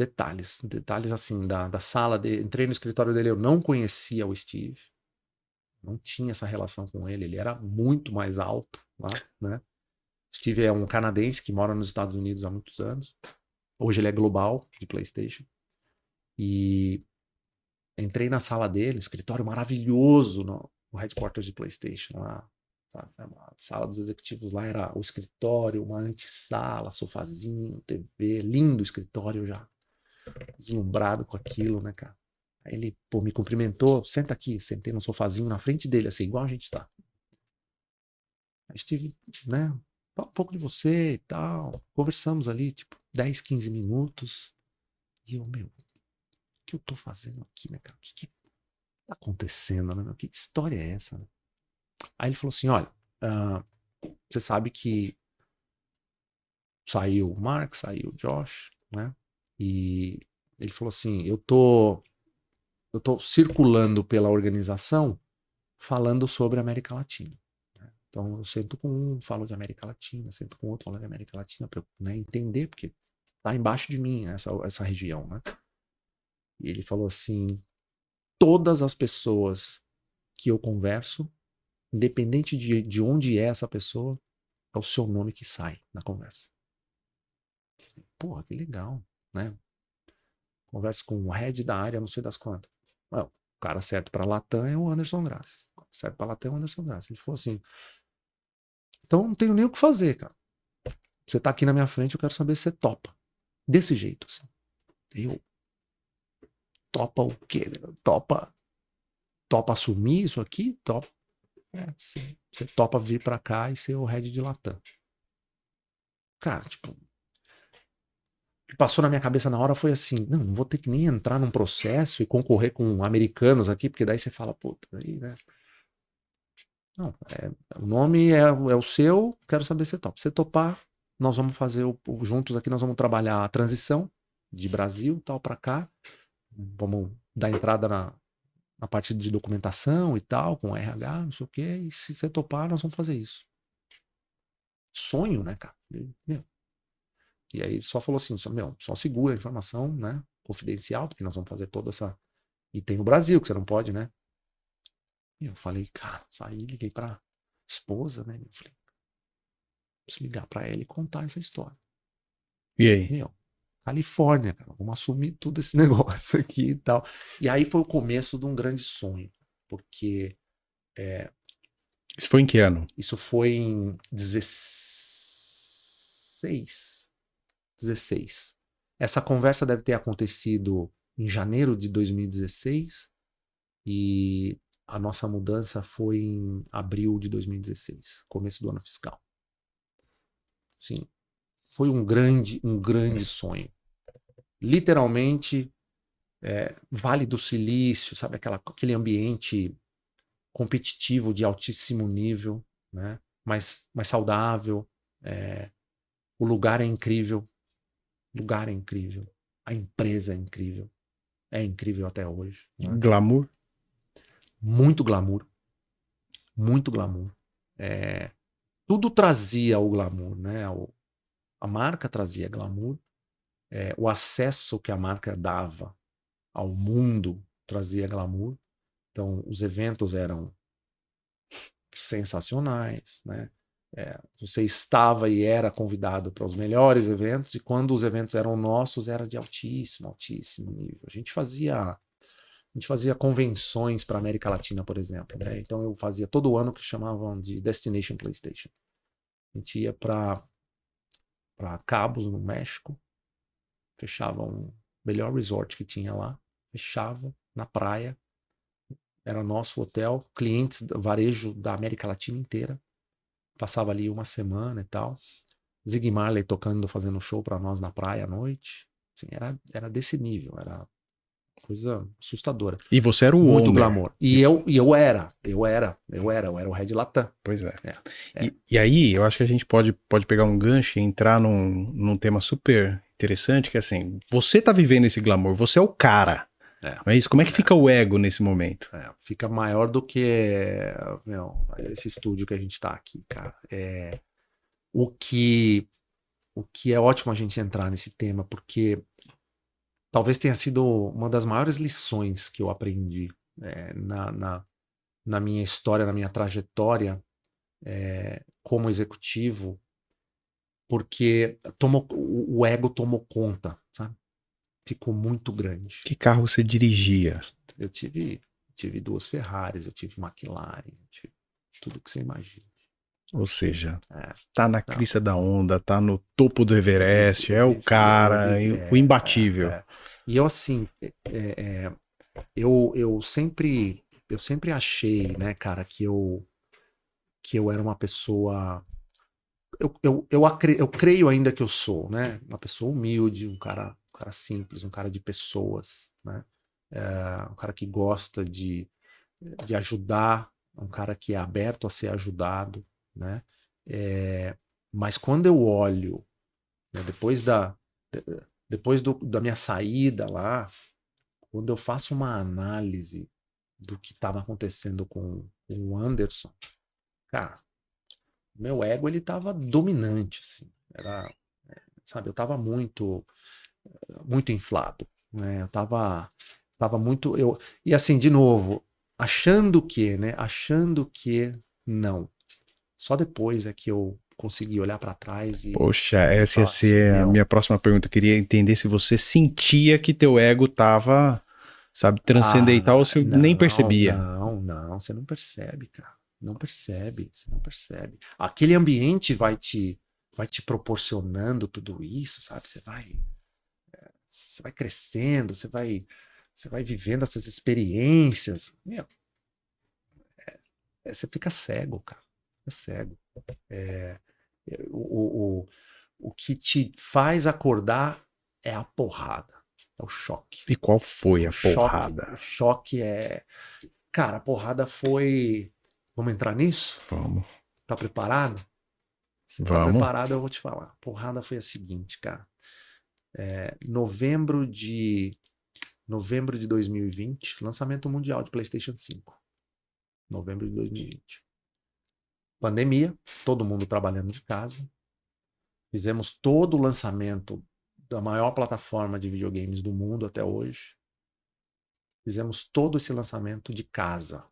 assim, da sala dele. Entrei no escritório dele, eu não conhecia o Steve. Não tinha essa relação com ele, ele era muito mais alto lá, né? Steve é um canadense que mora nos Estados Unidos há muitos anos. Hoje ele é global de PlayStation. E entrei na sala dele, escritório maravilhoso no headquarters de PlayStation lá. Sabe? A sala dos executivos lá era o escritório, uma antessala, sofazinho, TV, lindo escritório já. Deslumbrado com aquilo, né, cara? Aí ele, pô, me cumprimentou, senta aqui, sentei no sofazinho na frente dele, assim, igual a gente tá. Aí estive, né, fala um pouco de você e tal. Conversamos ali, tipo, 10, 15 minutos. E eu, meu, o que eu tô fazendo aqui, né, cara? O que tá acontecendo, né, meu? Que história é essa, né? Aí ele falou assim, olha, você sabe que saiu o Mark, saiu o Josh, né? E ele falou assim, eu tô circulando pela organização falando sobre a América Latina. Né? Então eu sento com um, falo de América Latina, sento com outro, falo de América Latina, para né, entender, porque tá embaixo de mim essa região, né? E ele falou assim, todas as pessoas que eu converso, independente de onde é essa pessoa, é o seu nome que sai na conversa. Porra, que legal, né? Converso com o head da área, não sei das quantas. Well, o cara certo para Latam é o Anderson Graça. O cara certo para Latam é o Anderson Graça. Ele falou assim, então não tenho nem o que fazer, cara. Você tá aqui na minha frente, eu quero saber se você topa. Desse jeito, assim. Eu, topa o quê? Topa assumir isso aqui? Topa. Você topa vir pra cá e ser o head de Latam. Cara, tipo, o que passou na minha cabeça na hora foi assim, não vou ter que nem entrar num processo e concorrer com americanos aqui, porque daí você fala, puta, aí, né? Não, o nome é o seu, quero saber se você topa. Se você topar, nós vamos fazer juntos aqui, nós vamos trabalhar a transição de Brasil tal para cá. Vamos dar entrada na parte de documentação e tal, com RH, não sei o quê. E se você topar, nós vamos fazer isso. Sonho, né, cara? Meu. E aí só falou assim, só segura a informação, né? Confidencial, porque nós vamos fazer toda essa. E tem o Brasil, que você não pode, né? E eu falei, cara, saí, liguei pra esposa, né? Eu falei, preciso ligar pra ela e contar essa história. E aí? Meu, Califórnia, cara, vamos assumir tudo esse negócio aqui e tal. E aí foi o começo de um grande sonho, porque Isso foi em que ano? isso foi em 16. 16. Essa conversa deve ter acontecido em janeiro de 2016 e a nossa mudança foi em abril de 2016, começo do ano fiscal. Sim, foi um grande sonho. Literalmente, Vale do Silício, sabe, aquele ambiente competitivo de altíssimo nível, né? Mais saudável. O lugar é incrível. Lugar é incrível. A empresa é incrível. É incrível até hoje, né? Glamour? Muito glamour. Muito glamour. Tudo trazia o glamour, né? A marca trazia glamour. O acesso que a marca dava ao mundo trazia glamour. Então, os eventos eram sensacionais, né? Você estava e era convidado para os melhores eventos, e quando os eventos eram nossos, era de altíssimo nível. A gente fazia convenções para a América Latina, por exemplo, né? Então eu fazia todo ano o que chamavam de Destination PlayStation. A gente ia para Cabos, no México, fechava um melhor resort que tinha lá, fechava na praia, era nosso hotel, clientes varejo da América Latina inteira, passava ali uma semana e tal. Zig Marley tocando, fazendo show para nós na praia à noite. Assim, era desse nível, era coisa assustadora. E você era o Muito owner. glamour. E eu era o Red Latam. Pois é. É. E aí, eu acho que a gente pode pegar um gancho e entrar num tema super interessante, que é assim, você tá vivendo esse glamour, você é o cara. Não é isso? Como é que fica o ego nesse momento? Fica maior do que esse estúdio que a gente tá aqui, cara. O que é ótimo a gente entrar nesse tema, porque talvez tenha sido uma das maiores lições que eu aprendi na minha história, na minha trajetória como executivo, porque o ego tomou conta, sabe? Ficou muito grande. Que carro você dirigia? Eu tive 2 Ferraris, eu tive McLaren, eu tive tudo que você imagina. Ou seja, tá na Não. crista da onda, tá no topo do Everest, é o cara, o imbatível. E eu, assim, eu sempre achei, né, cara, que eu era uma pessoa. Eu creio ainda que eu sou, né? Uma pessoa humilde, um cara simples, um cara de pessoas, né? Um cara que gosta de ajudar, um cara que é aberto a ser ajudado, né? Mas quando eu olho, né, depois da minha saída lá, quando eu faço uma análise do que estava acontecendo com o Anderson, cara, meu ego ele estava dominante, assim. Sabe, eu estava muito inflado, né? Eu tava muito e assim, de novo, achando que não. Só depois é que eu consegui olhar para trás e Poxa, essa ia falar assim, ser a minha próxima pergunta. Eu queria entender se você sentia que teu ego tava, sabe, transcendental ou se nem percebia. Não, você não percebe, cara. Não percebe, você não percebe. Aquele ambiente vai te proporcionando tudo isso, sabe? Você vai crescendo, você vai vivendo essas experiências. Você fica cego, cara. Fica cego. O que te faz acordar é a porrada, é o choque. E qual foi a porrada? O choque é. Cara, a porrada foi. Vamos entrar nisso? Vamos. Tá preparado? Se tá Vamos. preparado, eu vou te falar. A porrada foi a seguinte, cara. Novembro de 2020, lançamento mundial de PlayStation 5. Novembro de 2020. Pandemia, todo mundo trabalhando de casa. Fizemos todo o lançamento da maior plataforma de videogames do mundo até hoje. Fizemos todo esse lançamento de casa.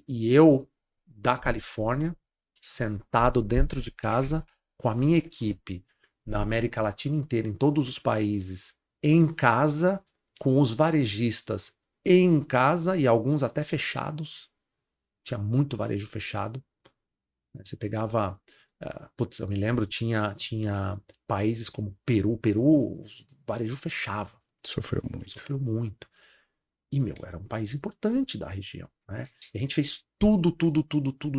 E eu, da Califórnia, sentado dentro de casa, com a minha equipe, na América Latina inteira, em todos os países, em casa, com os varejistas em casa e alguns até fechados. Tinha muito varejo fechado. Você pegava... putz, eu me lembro, tinha países como Peru. Peru, o varejo fechava. Sofreu muito. Sofreu muito. E, era um país importante da região, né? E a gente fez tudo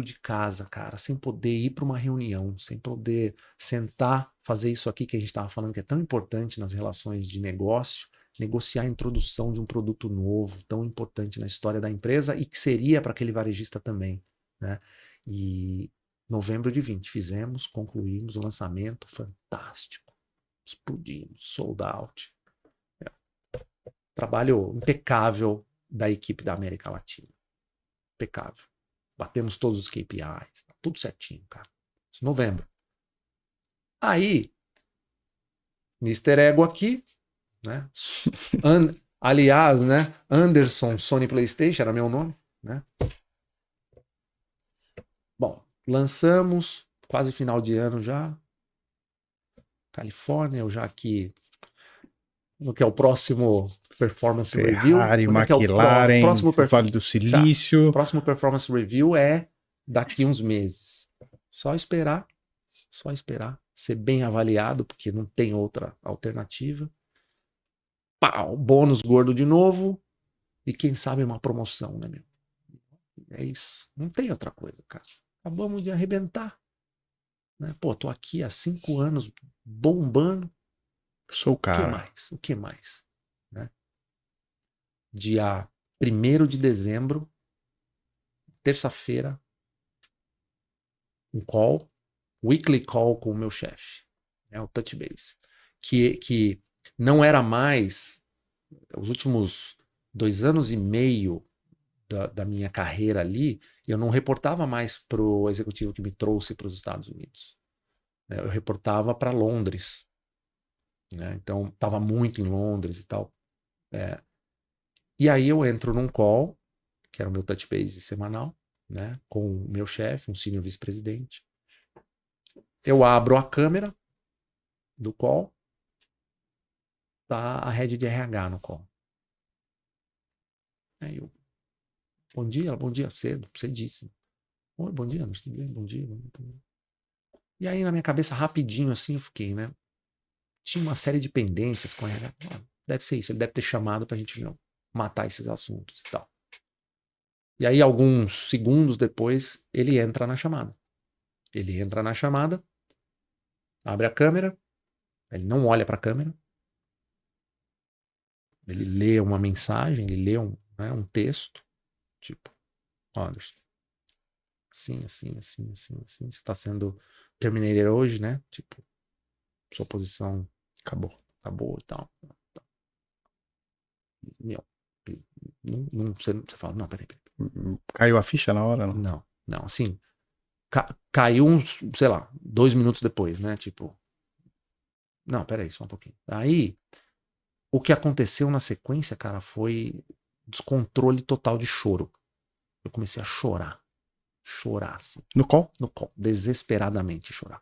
de casa, cara, sem poder ir para uma reunião, sem poder sentar, fazer isso aqui que a gente estava falando que é tão importante nas relações de negócio, negociar a introdução de um produto novo, tão importante na história da empresa e que seria para aquele varejista também, né? E novembro de 20 fizemos, concluímos o lançamento, fantástico, explodimos, sold out. Trabalho impecável da equipe da América Latina. Impecável. Batemos todos os KPIs. Tá tudo certinho, cara. Isso, novembro. Aí, Mr. Ego aqui, né? Aliás, né? Anderson Sony PlayStation era meu nome, né? Bom, lançamos, quase final de ano já. Califórnia, eu já aqui no que é o próximo Performance Review. Ferrari, Quando é que é McLaren, o próximo Vale do Silício. O próximo Performance Review é daqui uns meses. Só esperar ser bem avaliado, porque não tem outra alternativa. Pau, bônus gordo de novo e quem sabe uma promoção, né, meu? É isso. Não tem outra coisa, cara. Acabamos de arrebentar. Né? Pô, tô aqui há 5 anos bombando. Sou o cara. O que mais? O que mais? Né? Dia 1º de dezembro, terça-feira, um call, weekly call com o meu chefe, né, o Touch Base, que não era mais, os últimos 2 anos e meio da minha carreira ali, eu não reportava mais para o executivo que me trouxe para os Estados Unidos. Né, eu reportava para Londres. Né, então, estava muito em Londres e tal. E aí eu entro num call, que era o meu Touch Base semanal, né, com o meu chefe, um senior vice-presidente. Eu abro a câmera do call, tá a head de RH no call. Aí eu, bom dia, cedíssimo. Oi, bom dia, tudo bem? Bom dia. E aí na minha cabeça, rapidinho assim, eu fiquei, né? Tinha uma série de pendências com a RH. Deve ser isso, ele deve ter chamado pra gente matar esses assuntos e tal. E aí alguns segundos depois, ele entra na chamada. Ele entra na chamada, abre a câmera, ele não olha pra câmera, ele lê uma mensagem, ele lê um texto, tipo, Anderson, assim, você está sendo terminated hoje, né? Tipo, sua posição acabou e tal. Meu, você fala, não, peraí. Caiu a ficha na hora, não? Não, assim, caiu uns, sei lá, 2 minutos depois, né? Tipo, não, peraí, só um pouquinho. Aí, o que aconteceu na sequência, cara, foi descontrole total de choro. Eu comecei a chorar, assim. No call? No call, desesperadamente chorar.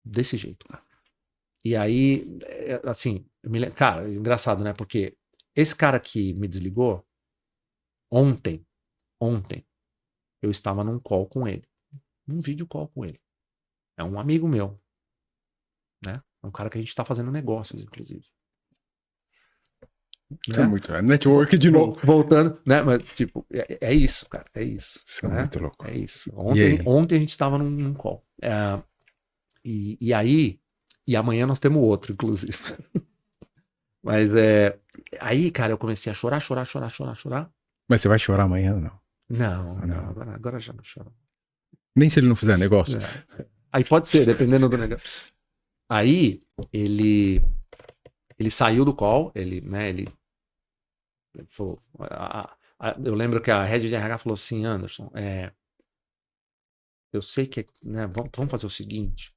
Desse jeito, cara. E aí, assim, cara, engraçado, né? Porque esse cara que me desligou, ontem, eu estava num call com ele. Num vídeo call com ele. É um amigo meu. Né? É um cara que a gente tá fazendo negócios, inclusive. Isso é muito, é network de novo. Voltando, né? Mas, tipo, é isso, cara. É isso. Isso né? é muito louco. É isso. Ontem a gente estava num call. E aí, e amanhã nós temos outro, inclusive. Mas aí, cara, eu comecei a chorar. Mas você vai chorar amanhã, não? Não. Agora já não choro. Nem se ele não fizer negócio? Aí pode ser, dependendo do negócio. Aí, ele saiu do call, ele falou, eu lembro que a head de RH falou assim, Anderson, eu sei que, né, vamos fazer o seguinte,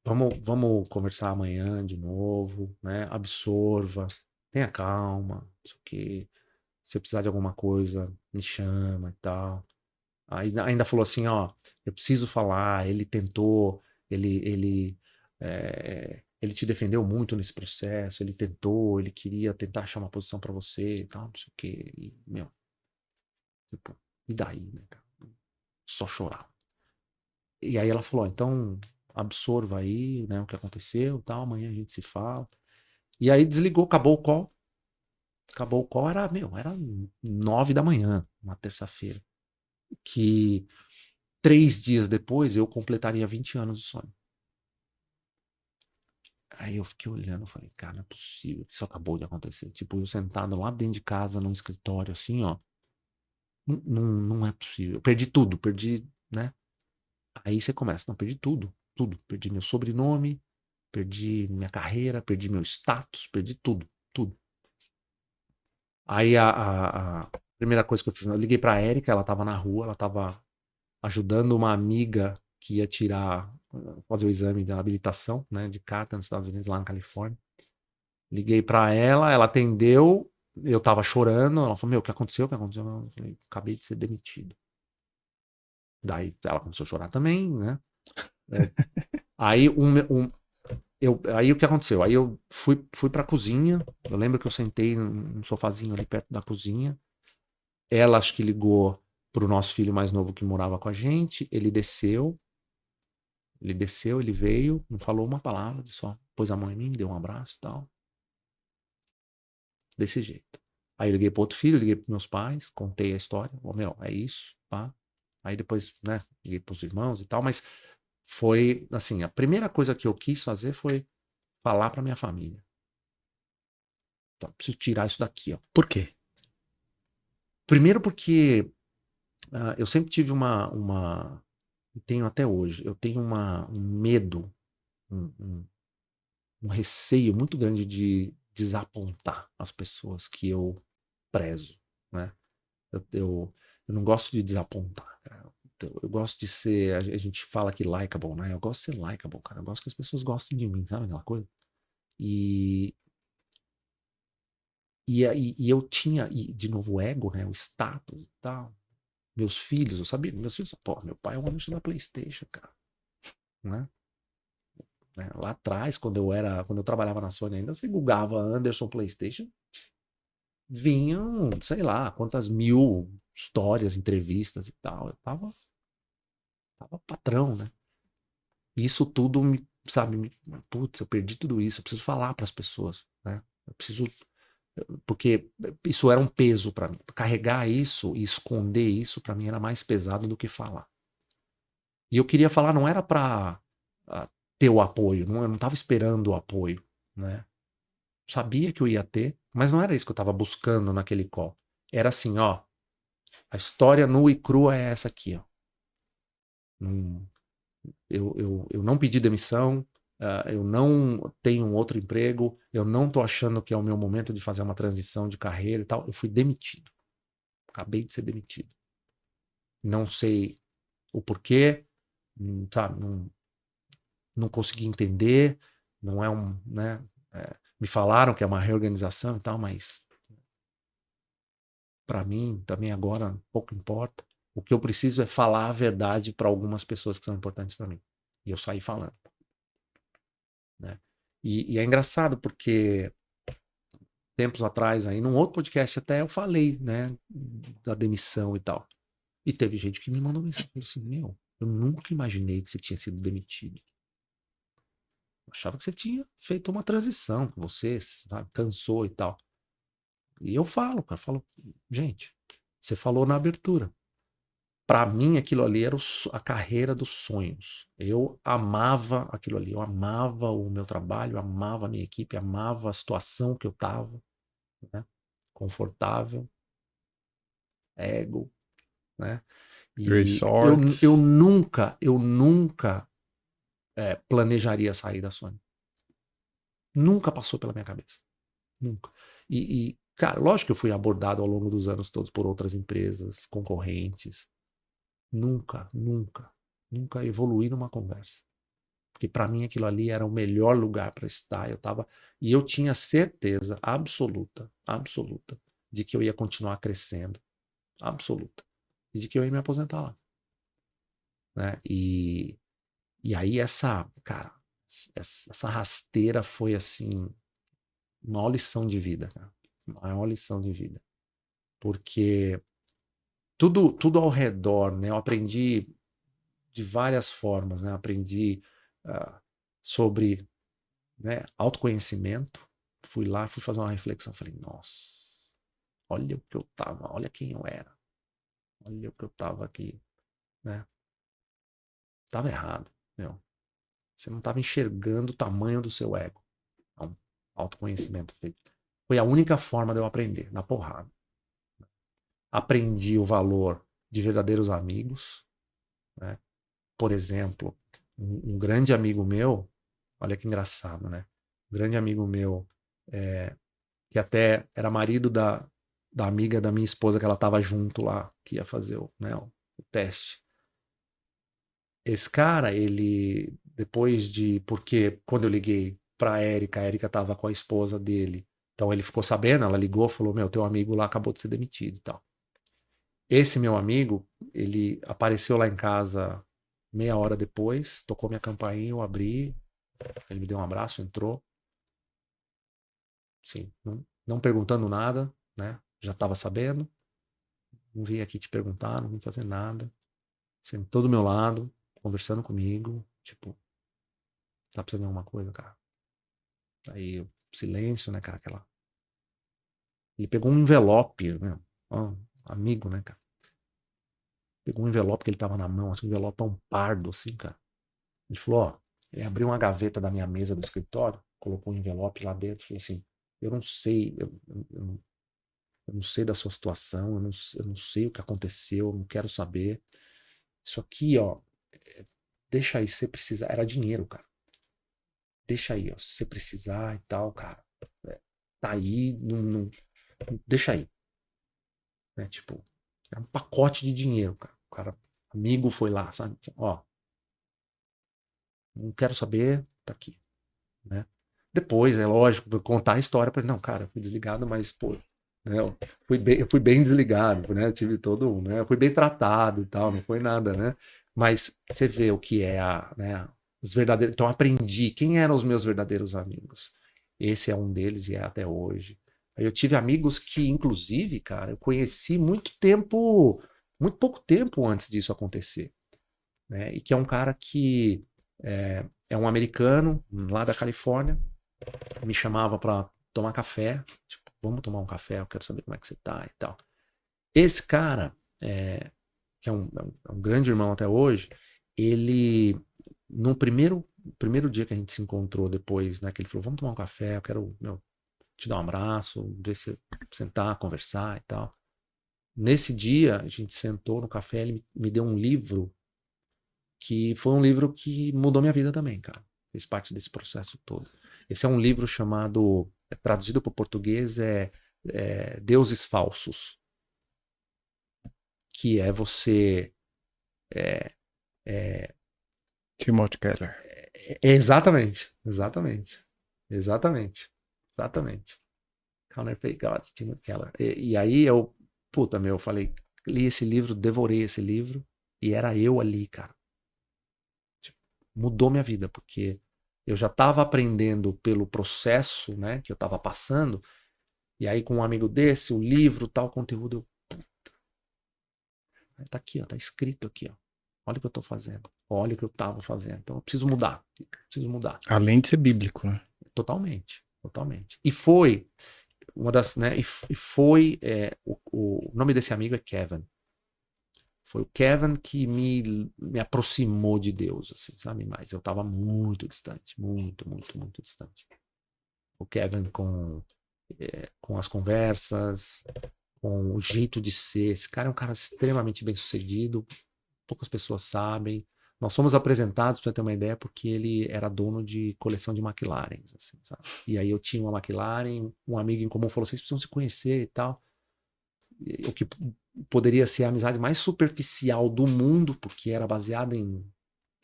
vamos conversar amanhã de novo, né, absorva, tenha calma, não sei o quê, se precisar de alguma coisa, me chama e tal. Aí ainda falou assim, ó, eu preciso falar, ele tentou Ele te defendeu muito nesse processo, ele tentou, ele queria tentar achar uma posição pra você e tal, não sei o quê. E, meu, tipo, e daí, né, cara? Só chorar. E aí ela falou, então absorva aí, né, o que aconteceu, tal, amanhã a gente se fala. E aí desligou, acabou o call. Acabou o call, era 9 da manhã, uma terça-feira. Que 3 dias depois eu completaria 20 anos de sonho. Aí eu fiquei olhando, falei, cara, não é possível que isso acabou de acontecer. Tipo, eu sentado lá dentro de casa, num escritório, assim, ó. Não é possível. Eu perdi tudo, perdi, né? Aí você começa, não, perdi tudo, tudo. Perdi meu sobrenome, perdi minha carreira, perdi meu status, perdi tudo, tudo. Aí a primeira coisa que eu fiz, eu liguei pra Érica, ela tava na rua, ela tava ajudando uma amiga que ia fazer o exame da habilitação, né, de carta nos Estados Unidos, lá na Califórnia. Liguei pra ela, ela atendeu, eu tava chorando, ela falou, meu, o que aconteceu? O que aconteceu? Eu falei, acabei de ser demitido. Daí ela começou a chorar também, né? É, Aí, aí o que aconteceu? Aí eu fui pra cozinha. Eu lembro que eu sentei num sofazinho ali perto da cozinha. Ela acho que ligou pro nosso filho mais novo que morava com a gente. Ele veio, não falou uma palavra, ele só pôs a mão em mim, deu um abraço e tal. Desse jeito. Aí eu liguei pro outro filho, liguei pros meus pais, contei a história. Ô, meu, é isso, pá. Aí depois, né, liguei pros irmãos e tal, mas foi, assim, a primeira coisa que eu quis fazer foi falar pra minha família. Então, preciso tirar isso daqui, ó. Por quê? Primeiro porque eu sempre tive e tenho até hoje, eu tenho um medo, um, um- um receio muito grande de desapontar as pessoas que eu prezo, né? Eu não gosto de desapontar, cara. Eu gosto de ser, a gente fala que likeable, né? Eu gosto de ser likeable, cara. Eu gosto que as pessoas gostem de mim, sabe aquela coisa? E, e eu tinha, de novo, o ego, né? O status e tal. Meus filhos, eu sabia, meus filhos, pô, meu pai é um anúncio da PlayStation, cara, né? Lá atrás, quando eu trabalhava na Sony ainda, você googava Anderson PlayStation, vinham, sei lá, quantas mil histórias, entrevistas e tal. Eu tava patrão, né? Isso tudo sabe, putz, eu perdi tudo isso, eu preciso falar para as pessoas, né? Eu preciso, porque isso era um peso para mim. Carregar isso e esconder isso para mim era mais pesado do que falar. E eu queria falar, não era para ter o apoio, eu não estava esperando o apoio, né? Sabia que eu ia ter, mas não era isso que eu estava buscando naquele call. Era assim, ó, a história nua e crua é essa aqui, ó. Não, eu não pedi demissão, eu não tenho um outro emprego, eu não tô achando que é o meu momento de fazer uma transição de carreira e tal. Eu fui demitido. Acabei de ser demitido. Não sei o porquê, sabe? Não consegui entender. Não é né? Me falaram que é uma reorganização e tal, mas para mim também agora pouco importa. O que eu preciso é falar a verdade para algumas pessoas que são importantes para mim. E eu saí falando, né? E é engraçado porque tempos atrás aí, num outro podcast até eu falei, né, da demissão e tal. E teve gente que me mandou mensagem assim, meu, eu nunca imaginei que você tinha sido demitido. Eu achava que você tinha feito uma transição, que você, sabe, cansou e tal. E eu falo, cara, falo, gente, você falou na abertura. Para mim, aquilo ali era a carreira dos sonhos. Eu amava aquilo ali, eu amava o meu trabalho, eu amava a minha equipe, amava a situação que eu estava, né? Confortável, ego, né? E Resorts. eu nunca planejaria sair da Sony. Nunca passou pela minha cabeça. Nunca. Cara, lógico que eu fui abordado ao longo dos anos todos por outras empresas, concorrentes. Nunca evoluí numa conversa. Porque para mim aquilo ali era o melhor lugar para estar. E eu tinha certeza absoluta, absoluta, de que eu ia continuar crescendo, absoluta, e de que eu ia me aposentar lá, né? E aí cara, essa rasteira foi assim, maior lição de vida, cara. Maior lição de vida. Porque tudo ao redor, né? Eu aprendi de várias formas, né? Aprendi sobre, né, autoconhecimento. Fui lá, fui fazer uma reflexão. Falei, nossa, olha o que eu tava, olha quem eu era. Olha o que eu tava aqui, né? Tava errado, meu. Você não tava enxergando o tamanho do seu ego. Então, autoconhecimento foi a única forma de eu aprender, na porrada. Aprendi o valor de verdadeiros amigos, né? Por exemplo, um grande amigo meu, olha que engraçado, né? Um grande amigo meu, que até era marido da amiga da minha esposa, que ela estava junto lá, que ia fazer né, o teste. Esse cara, ele, depois de. Porque quando eu liguei pra Érica, a Érica estava com a esposa dele. Então ele ficou sabendo, ela ligou, falou: Meu, teu amigo lá acabou de ser demitido e tal. Esse meu amigo, ele apareceu lá em casa meia hora depois, tocou minha campainha, eu abri, ele me deu um abraço, entrou. Sim, não perguntando nada, né? Já estava sabendo. Não vim aqui te perguntar, não vim fazer nada. Sentou do meu lado, conversando comigo, tipo, tá precisando de alguma coisa, cara? Aí, silêncio, né, cara? Ele pegou um envelope, né? Ó, amigo, né, cara? Pegou um envelope que ele tava na mão, assim, um envelopão pardo, assim, cara. Ele falou, ó, ele abriu uma gaveta da minha mesa do escritório, colocou um envelope lá dentro, falou assim, eu não sei, eu não sei da sua situação, eu não sei o que aconteceu, eu não quero saber. Isso aqui, ó, deixa aí, se você precisar. Era dinheiro, cara. Deixa aí, ó, se você precisar e tal, cara. Tá aí, deixa aí. Né? Tipo, era um pacote de dinheiro, cara. O cara, amigo, foi lá, sabe? Ó, não quero saber, tá aqui, né? Depois, é lógico, vou contar a história para ele. Não, cara, fui desligado, mas, pô, né, eu fui bem desligado, né? Tive todo, né? Eu fui bem tratado e tal, não foi nada, né? Mas você vê o que é né, os verdadeiros. Então, aprendi quem eram os meus verdadeiros amigos. Esse é um deles e é até hoje. Aí eu tive amigos que, inclusive, cara, eu conheci muito pouco tempo antes disso acontecer, né? E que é um cara que é um americano lá da Califórnia, me chamava para tomar café, tipo, vamos tomar um café, eu quero saber como é que você tá e tal. Esse cara, que é um grande irmão até hoje, ele, no primeiro dia que a gente se encontrou depois, né, que ele falou, vamos tomar um café, eu quero, te dar um abraço, ver se sentar, conversar e tal. Nesse dia, a gente sentou no café, ele me deu um livro que foi um livro que mudou minha vida também, cara. Fez parte desse processo todo. Esse é um livro chamado, traduzido para o português, Deuses Falsos, que é você... Timothy Keller. Exatamente, exatamente, exatamente, exatamente. Counterfeit Gods, Timothy Keller. E aí eu, puta, eu falei, li esse livro, devorei esse livro, e era eu ali, cara. Tipo, mudou minha vida, porque eu já estava aprendendo pelo processo, né, que eu estava passando, e aí com um amigo desse, o livro, tal conteúdo, tá aqui, ó, tá escrito aqui, ó. Olha o que eu tô fazendo. Olha o que eu tava fazendo. Então eu preciso mudar. Preciso mudar. Além de ser bíblico, né? Totalmente, totalmente. E foi uma das, né, e foi o nome desse amigo é Kevin. Foi o Kevin que me aproximou de Deus, assim, sabe? Mas eu estava muito distante, muito, muito, muito distante. O Kevin com as conversas, com o jeito de ser. Esse cara é um cara extremamente bem sucedido, poucas pessoas sabem. Nós fomos apresentados, para ter uma ideia, porque ele era dono de coleção de McLarens, assim, sabe? E aí eu tinha uma McLaren, um amigo em comum falou: vocês precisam se conhecer e tal. O que poderia ser a amizade mais superficial do mundo, porque era baseada em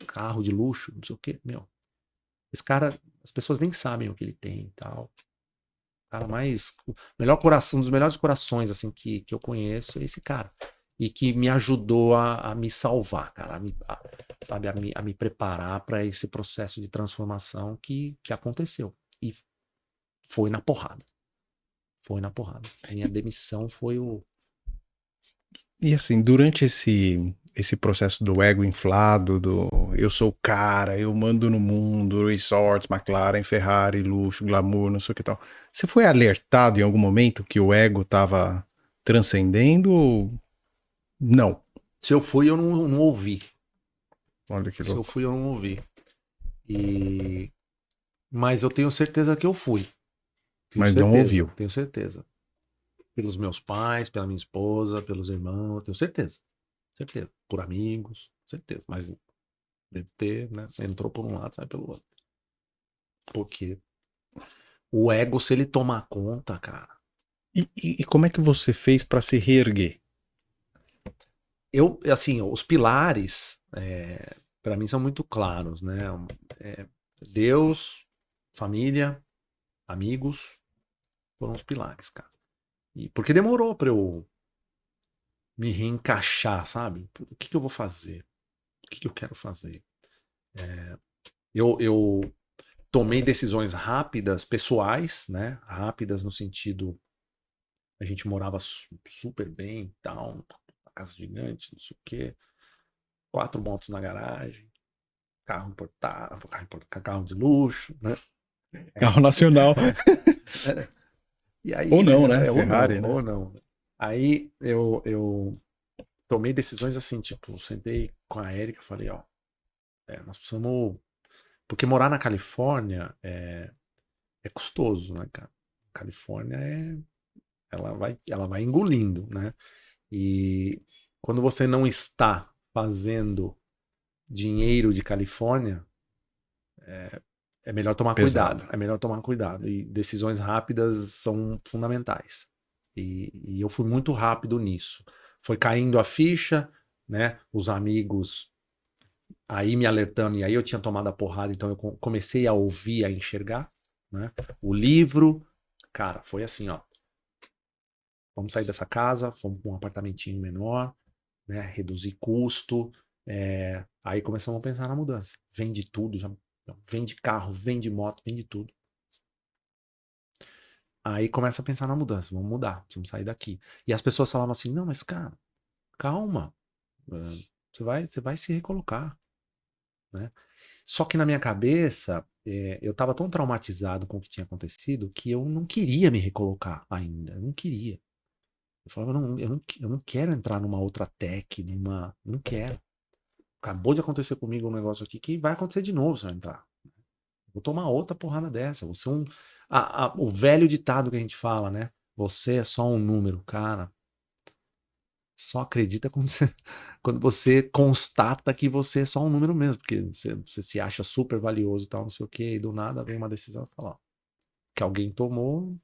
carro de luxo, não sei o quê. Esse cara, as pessoas nem sabem o que ele tem e tal. O cara mais, melhor coração, um dos melhores corações assim que eu conheço é esse cara. e que me ajudou a me salvar, cara, sabe, a me preparar para esse processo de transformação que aconteceu. E foi na porrada. Foi na porrada. Minha demissão foi o. E assim, durante esse processo do ego inflado, do eu sou o cara, eu mando no mundo, resorts, McLaren, Ferrari, luxo, glamour, não sei o que tal. Você foi alertado em algum momento que o ego tava transcendendo ou não? Se eu fui, eu não ouvi. Olha que Se eu louco. fui, eu não ouvi. E... Mas eu tenho certeza que eu fui. Tenho Mas não certeza, ouviu. tenho certeza. Pelos meus pais, pela minha esposa, pelos irmãos, tenho certeza. Certeza. Por amigos, certeza. Mas deve ter, né? Entrou por um lado, sai pelo outro. Porque o ego, se ele tomar conta, cara. E como é que você fez para se reerguer? Eu, assim, os pilares, para mim, são muito claros, né? É, Deus, família, amigos, foram os pilares, cara. E porque demorou pra eu me reencaixar, sabe? O que que eu vou fazer? O que que eu quero fazer? Eu tomei decisões rápidas, pessoais, né? Rápidas no sentido, a gente morava super bem e tal, uma casa gigante, não sei o quê, 4 motos na garagem, carro importado, carro de luxo, né? Carro nacional. E Ou aí, não, né? ou não, Ferrari, né? ou não. Aí eu tomei decisões assim, tipo, sentei com a Erika e falei, ó, nós precisamos. Porque morar na Califórnia é custoso, né, cara? Califórnia ela vai engolindo, né? E quando você não está fazendo dinheiro de Califórnia, é melhor tomar Pesado. cuidado. É melhor tomar cuidado. E decisões rápidas são fundamentais. E eu fui muito rápido nisso. Foi caindo a ficha, né? Os amigos aí me alertando, e aí eu tinha tomado a porrada, então eu comecei a ouvir, a enxergar, né? O livro, cara, foi assim, ó. Vamos sair dessa casa, fomos para um apartamentinho menor, né? Reduzir custo. Aí começamos a pensar na mudança. Vende tudo, já vende carro, vende moto, vende tudo. Aí começa a pensar na mudança, vamos mudar, precisamos sair daqui. E as pessoas falavam assim: não, mas cara, calma, você vai se recolocar, né? Só que na minha cabeça, eu estava tão traumatizado com o que tinha acontecido que eu não queria me recolocar ainda, eu não queria. Eu falava, não, eu não quero entrar numa outra tech, não quero. Acabou de acontecer comigo um negócio aqui que vai acontecer de novo se eu entrar. Vou tomar outra porrada dessa. Você é o velho ditado que a gente fala, né? Você é só um número, cara. Só acredita quando você, quando você constata que você é só um número mesmo, porque você se acha super valioso e tal, não sei o quê, e do nada vem uma decisão e fala, ó, que alguém tomou.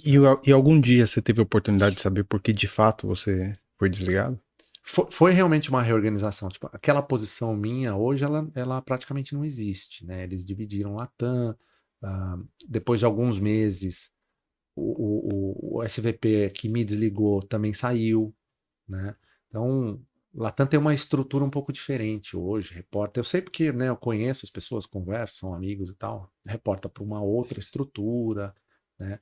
E algum dia você teve a oportunidade de saber por que de fato você foi desligado? Foi realmente uma reorganização. Tipo, aquela posição minha, hoje, ela praticamente não existe, né? Eles dividiram Latam. Depois de alguns meses, o SVP que me desligou também saiu, né? Então, Latam tem uma estrutura um pouco diferente hoje. Reporta, eu sei porque, né, eu conheço as pessoas, converso, são amigos e tal. Reporta para uma outra estrutura, né?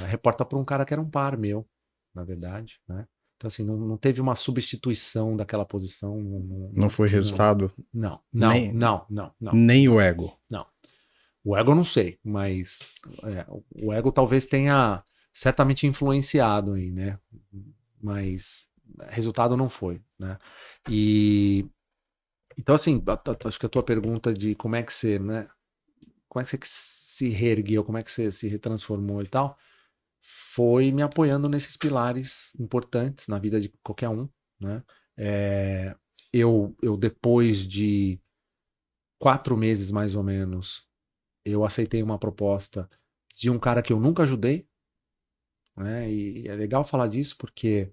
Reporta para um cara que era um par meu, na verdade, né? Então, assim, não teve uma substituição daquela posição. Não foi resultado? Nem, Não. nem o ego. Não. O ego eu não sei, mas o ego talvez tenha certamente influenciado aí, né? Mas resultado não foi, né? E então assim, acho que a tua pergunta de como é que você, né? Como é que você se reergueu, como é que você se retransformou e tal, foi me apoiando nesses pilares importantes na vida de qualquer um, né? É, eu depois de 4 meses mais ou menos, eu aceitei uma proposta de um cara que eu nunca ajudei, né? E é legal falar disso porque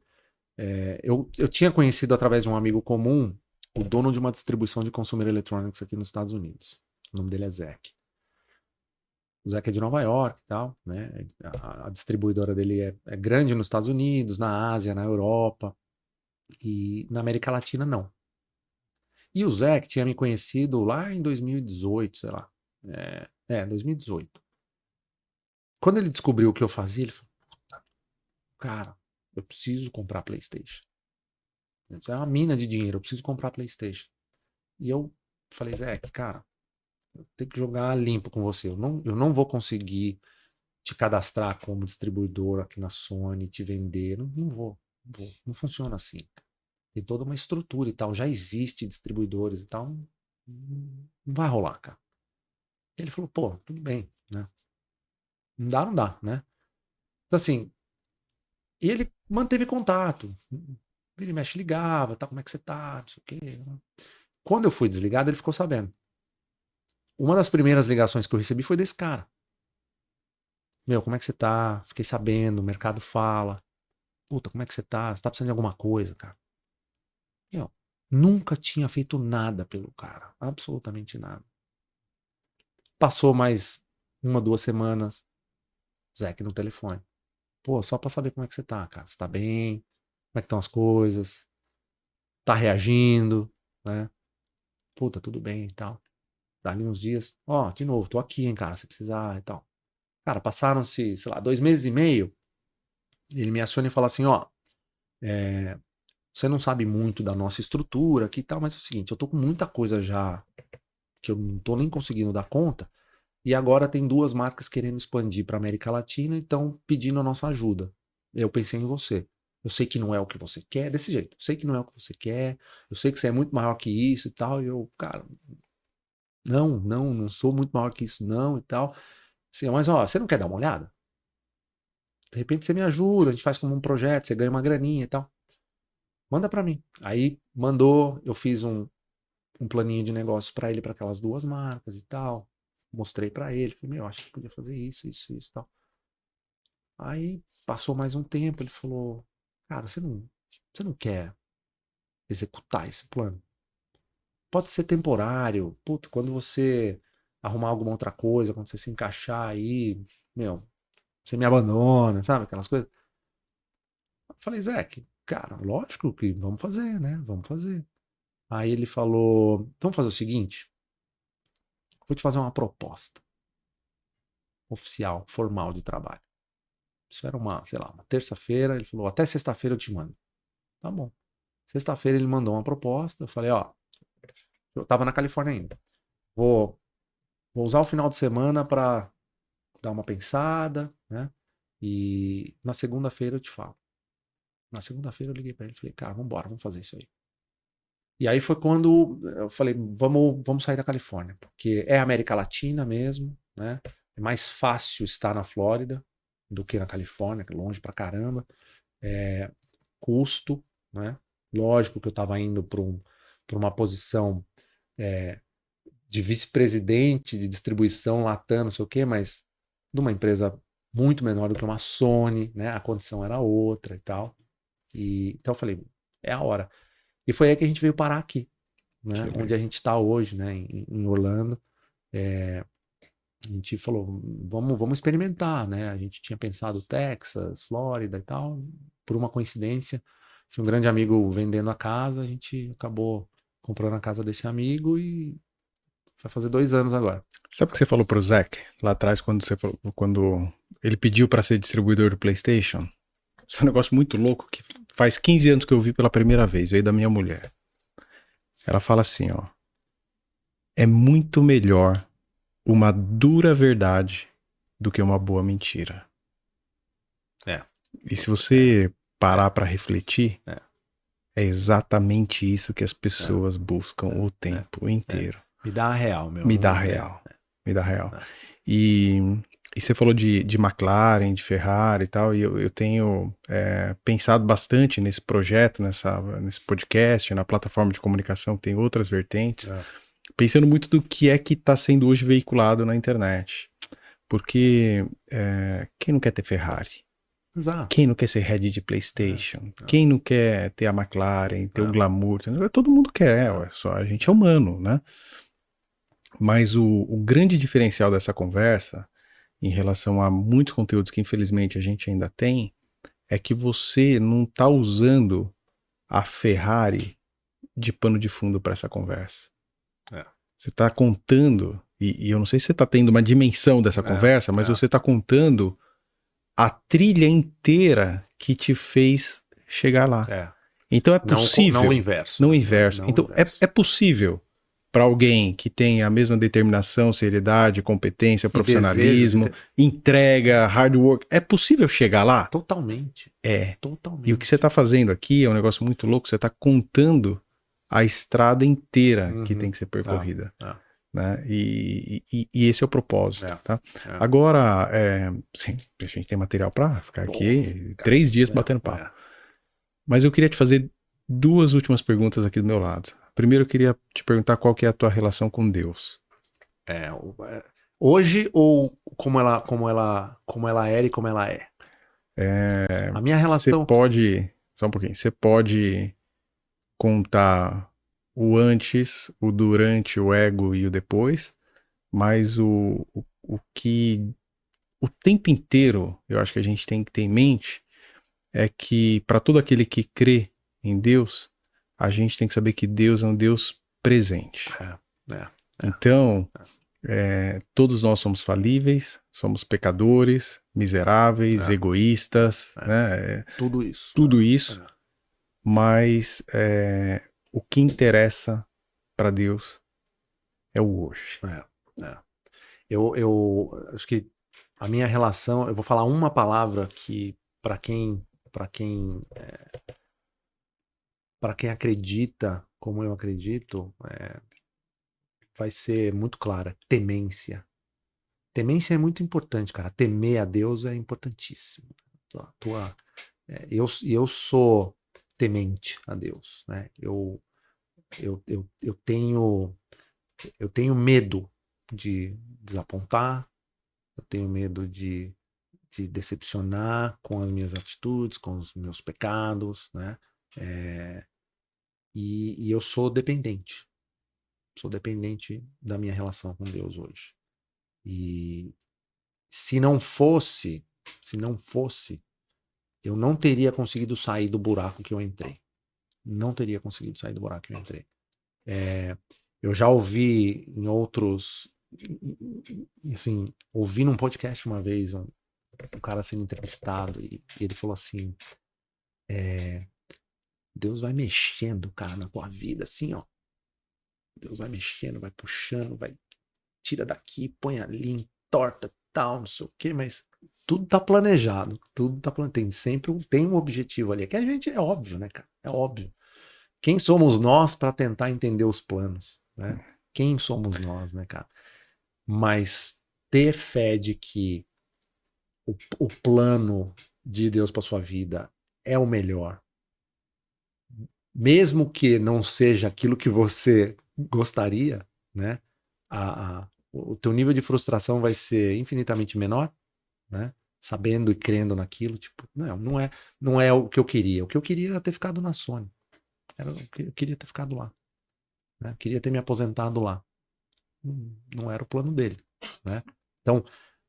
eu tinha conhecido através de um amigo comum o dono de uma distribuição de consumer electronics aqui nos Estados Unidos. O nome dele é Zack. O Zack é de Nova York e tal, né? A distribuidora dele é grande nos Estados Unidos, na Ásia, na Europa. E na América Latina, não. E o Zé, que tinha me conhecido lá em 2018, sei lá. 2018. Quando ele descobriu o que eu fazia, ele falou, cara, eu preciso comprar PlayStation. Isso é uma mina de dinheiro, eu preciso comprar PlayStation. E eu falei, Zé, cara, eu tenho que jogar limpo com você. Eu não vou conseguir te cadastrar como distribuidor aqui na Sony, te vender. Não vou, não vou. Não funciona assim. Tem toda uma estrutura e tal. Já existe distribuidores e tal. Não vai rolar, cara. Ele falou, pô, tudo bem, né? Não dá, né? Então, assim, e ele manteve contato. Vira e mexe, ligava, tá, como é que você tá, não sei o quê. Quando eu fui desligado, ele ficou sabendo. Uma das primeiras ligações que eu recebi foi desse cara. Meu, como é que você tá? Fiquei sabendo, o mercado fala. Puta, como é que você tá? Você tá precisando de alguma coisa, cara? Meu, nunca tinha feito nada pelo cara. Absolutamente nada. Passou mais 1, 2 semanas, Zeke no telefone. Pô, só pra saber como é que você tá, cara. Você tá bem? Como é que estão as coisas? Tá reagindo, né? Puta, tudo bem e tal. Dali uns dias, ó, de novo, tô aqui, hein, cara, se precisar e tal. Cara, passaram-se, sei lá, 2 meses e meio, ele me aciona e fala assim, ó, você não sabe muito da nossa estrutura aqui e tal, mas é o seguinte, eu tô com muita coisa já que eu não tô nem conseguindo dar conta, e agora tem 2 marcas querendo expandir para América Latina e estão pedindo a nossa ajuda. Eu pensei em você. Eu sei que não é o que você quer, desse jeito. Eu sei que não é o que você quer, eu sei que você é muito maior que isso e tal, e eu, cara, não sou muito maior que isso não e tal. Assim, mas ó, você não quer dar uma olhada? De repente você me ajuda, a gente faz como um projeto, você ganha uma graninha e tal. Manda pra mim. Aí mandou, eu fiz um planinho de negócio pra ele, pra aquelas 2 marcas e tal. Mostrei pra ele, falei, meu, acho que podia fazer isso e tal. Aí passou mais um tempo, ele falou, cara, você não quer executar esse plano? Pode ser temporário, puta, quando você arrumar alguma outra coisa, quando você se encaixar aí, meu, você me abandona, sabe? Aquelas coisas. Eu falei, Zeke, cara, lógico que vamos fazer, né? Vamos fazer. Aí ele falou, vamos fazer o seguinte, vou te fazer uma proposta oficial, formal de trabalho. Isso era sei lá, uma terça-feira, ele falou, até sexta-feira eu te mando. Tá bom. Sexta-feira ele mandou uma proposta, eu falei, ó, eu tava na Califórnia ainda. Vou, vou usar o final de semana para dar uma pensada, né? E na segunda-feira eu te falo. Na segunda-feira eu liguei para ele e falei, cara, vamos embora, vamos fazer isso aí. E aí foi quando eu falei, vamos sair da Califórnia, porque é América Latina mesmo, né? É mais fácil estar na Flórida do que na Califórnia, que é longe pra caramba. É, custo, né? Lógico que eu estava indo para uma posição de vice-presidente de distribuição Latam, não sei o quê, mas de uma empresa muito menor do que uma Sony, né? A condição era outra e tal. E então eu falei, é a hora. E foi aí que a gente veio parar aqui, né? Onde a gente está hoje, né? Em Orlando. A gente falou, vamos experimentar, né? A gente tinha pensado Texas, Flórida e tal. Por uma coincidência, tinha um grande amigo vendendo a casa, a gente acabou comprando a casa desse amigo e vai fazer 2 anos agora. Sabe o que você falou pro Zach lá atrás, quando ele pediu pra ser distribuidor do PlayStation? Isso é um negócio muito louco que faz 15 anos que eu vi pela primeira vez, veio da minha mulher. Ela fala assim, ó, é muito melhor uma dura verdade do que uma boa mentira. É. E se você parar pra refletir, é exatamente isso que as pessoas buscam o tempo inteiro. Me dá a real, meu. Me dá real. Me dá real. E você falou de McLaren, de Ferrari e tal, e eu tenho pensado bastante nesse projeto, nesse podcast, na plataforma de comunicação, que tem outras vertentes, pensando muito do que é que está sendo hoje veiculado na internet. Porque quem não quer ter Ferrari? Exato. Quem não quer ser head de PlayStation? Quem não quer ter a McLaren, ter o glamour? Todo mundo quer, só a gente é humano, né? Mas o grande diferencial dessa conversa, em relação a muitos conteúdos que infelizmente a gente ainda tem, é que você não está usando a Ferrari de pano de fundo para essa conversa. É. Você está contando, e eu não sei se você está tendo uma dimensão dessa conversa, mas você está contando a trilha inteira que te fez chegar lá. Então é possível. Não o inverso. Não o inverso. Não então o inverso. É possível para alguém que tem a mesma determinação, seriedade, competência, profissionalismo, entrega, hard work. É possível chegar lá? Totalmente. Totalmente. E o que você está fazendo aqui é um negócio muito louco. Você está contando a estrada inteira que tem que ser percorrida. Né? E esse é o propósito. Tá? Agora, sim, a gente tem material para ficar aqui 3 dias batendo papo. Mas eu queria te fazer 2 últimas perguntas aqui do meu lado. Primeiro, eu queria te perguntar qual que é a tua relação com Deus. Hoje ou como ela era e como ela é? A minha relação... Você pode... Só um pouquinho. Você pode contar o antes, o durante, o ego e o depois, mas o que... O tempo inteiro, eu acho que a gente tem que ter em mente é que para todo aquele que crê em Deus, a gente tem que saber que Deus é um Deus presente. Então, todos nós somos falíveis, somos pecadores, miseráveis, egoístas, né? Tudo isso. Tudo isso. Mas o que interessa para Deus é o hoje. Eu acho que a minha relação, eu vou falar uma palavra que para quem acredita como eu acredito, vai ser muito clara: temência. Temência é muito importante, cara. Temer a Deus é importantíssimo. Eu sou temente a Deus, né? Eu tenho medo de desapontar, eu tenho medo de decepcionar com as minhas atitudes, com os meus pecados, né? E eu sou dependente. Sou dependente da minha relação com Deus hoje. E se não fosse, eu não teria conseguido sair do buraco que eu entrei. Não teria conseguido sair do buraco que eu entrei. Eu já ouvi em outros... Assim, ouvi num podcast uma vez um cara sendo entrevistado e ele falou assim: Deus vai mexendo, cara, na tua vida, assim, ó. Deus vai mexendo, vai puxando, vai... Tira daqui, põe ali, entorta, tal, não sei o quê, mas tudo tá planejado, tem sempre tem um objetivo ali, que a gente, é óbvio, né, cara? É óbvio. Quem somos nós para tentar entender os planos, né? Quem somos nós, né, cara? Mas ter fé de que o plano de Deus para sua vida é o melhor, mesmo que não seja aquilo que você gostaria, né? O teu nível de frustração vai ser infinitamente menor, né? Sabendo e crendo naquilo, tipo, não é o que eu queria. O que eu queria era ter ficado na Sony. Eu queria ter ficado lá, né? Queria ter me aposentado lá. Não era o plano dele, né? Então,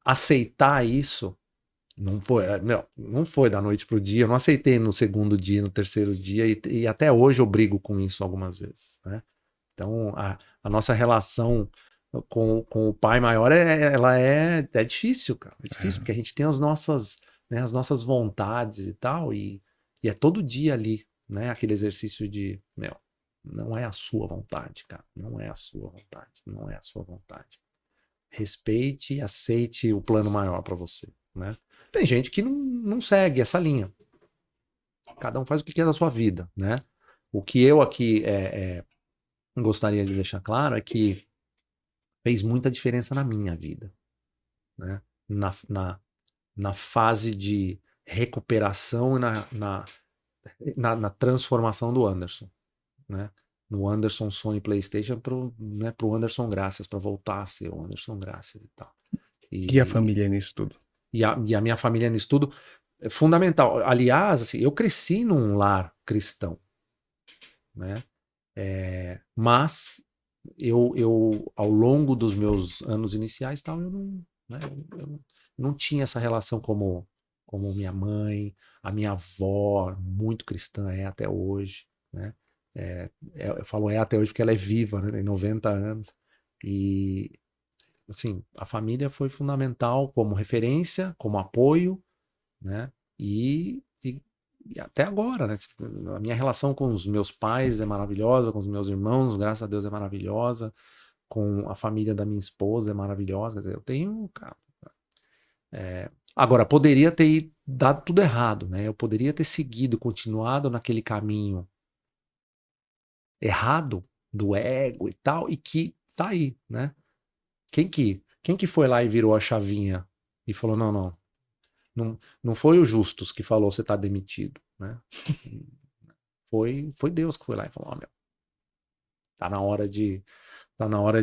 aceitar isso não foi da noite pro dia. Eu não aceitei no segundo dia, no terceiro dia, e até hoje eu brigo com isso algumas vezes, né? Então, a nossa relação com o pai maior ela é difícil, cara. É difícil, porque a gente tem as nossas vontades e tal, e é todo dia ali, né? Aquele exercício de, não é a sua vontade, cara. Não é a sua vontade. Não é a sua vontade. Respeite e aceite o plano maior para você, né? Tem gente que não segue essa linha. Cada um faz o que quer da sua vida, né? O que eu aqui gostaria de deixar claro é que fez muita diferença na minha vida, né? Na fase de recuperação e na transformação do Anderson, né? No Anderson Sony PlayStation pro Anderson Graças, para voltar a ser o Anderson Graças e tal. E a família nisso tudo? E a minha família nisso tudo é fundamental. Aliás, assim, eu cresci num lar cristão, né? Mas eu ao longo dos meus anos iniciais tal, eu não tinha essa relação como como minha mãe, a minha avó, muito cristã, é até hoje, né? Eu falo até hoje porque ela é viva, né? Tem 90 anos. E, assim, a família foi fundamental como referência, como apoio, né? E até agora, né? Tipo, a minha relação com os meus pais é maravilhosa, com os meus irmãos, graças a Deus, é maravilhosa, com a família da minha esposa é maravilhosa. Quer dizer, eu tenho, cara. Agora, poderia ter dado tudo errado, né? Eu poderia ter seguido, continuado naquele caminho errado do ego e tal, e que tá aí, né? Quem que foi lá e virou a chavinha e falou, não foi o Justus que falou você tá demitido, né? Foi Deus que foi lá e falou, ó, meu, tá na hora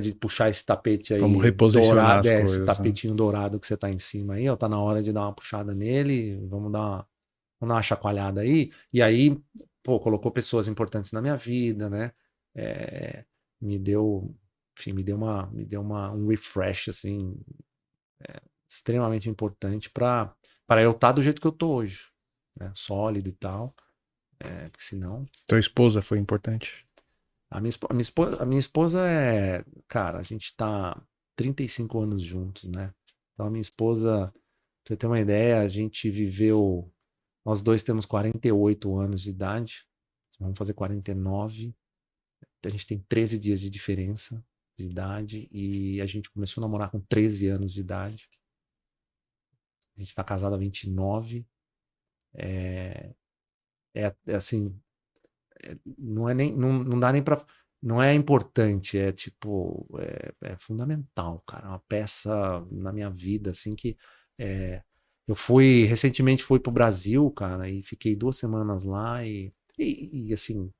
de puxar esse tapete Vamos aí reposicionar dourado, as esse coisas, né? tapetinho dourado que você tá em cima aí, ó, tá na hora de dar uma puxada nele, vamos dar uma chacoalhada aí. E aí, pô, colocou pessoas importantes na minha vida, né? É, me deu, enfim, um refresh, assim, extremamente importante para eu estar do jeito que eu tô hoje, né? Sólido e tal, que senão... Tua esposa foi importante? A minha esposa é, cara, a gente tá 35 anos juntos, né? Então a minha esposa, pra você ter uma ideia, a gente viveu, nós dois temos 48 anos de idade, vamos fazer 49, a gente tem 13 dias de diferença de idade e a gente começou a namorar com 13 anos de idade. A gente tá casado há 29. É assim, não é nem, não dá nem pra. Não é importante, é tipo, é fundamental, cara. É uma peça na minha vida, assim, que é, eu recentemente fui pro Brasil, cara, e fiquei 2 semanas lá e assim,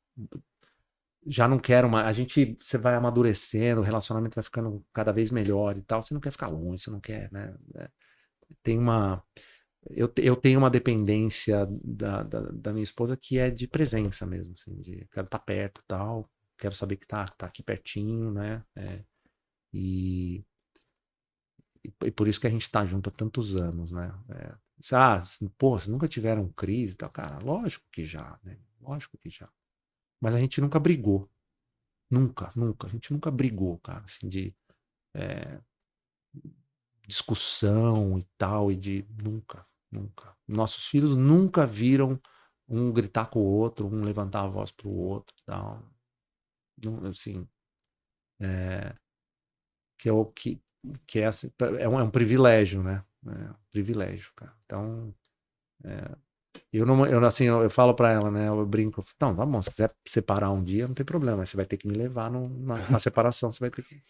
já não quero mais. Você vai amadurecendo, o relacionamento vai ficando cada vez melhor e tal. Você não quer ficar longe, você não quer, né? Tem uma. Eu tenho uma dependência da minha esposa que é de presença mesmo, assim, de quero estar perto e tal, quero saber que tá aqui pertinho, né? E, e por isso que a gente tá junto há tantos anos, né? Pô, vocês nunca tiveram crise e tal, cara? Lógico que já, né? Lógico que já. Mas a gente nunca brigou. Nunca, nunca. A gente nunca brigou, cara, assim, de discussão e tal, e de nunca, nunca. Nossos filhos nunca viram um gritar com o outro, um levantar a voz pro outro, tal. Não, assim, que é o que é, assim, é um privilégio, né? É um privilégio, cara. Então, eu não, eu assim, eu falo pra ela, né? Eu brinco, então, tá bom, se quiser separar um dia, não tem problema, mas você vai ter que me levar na separação, você vai ter que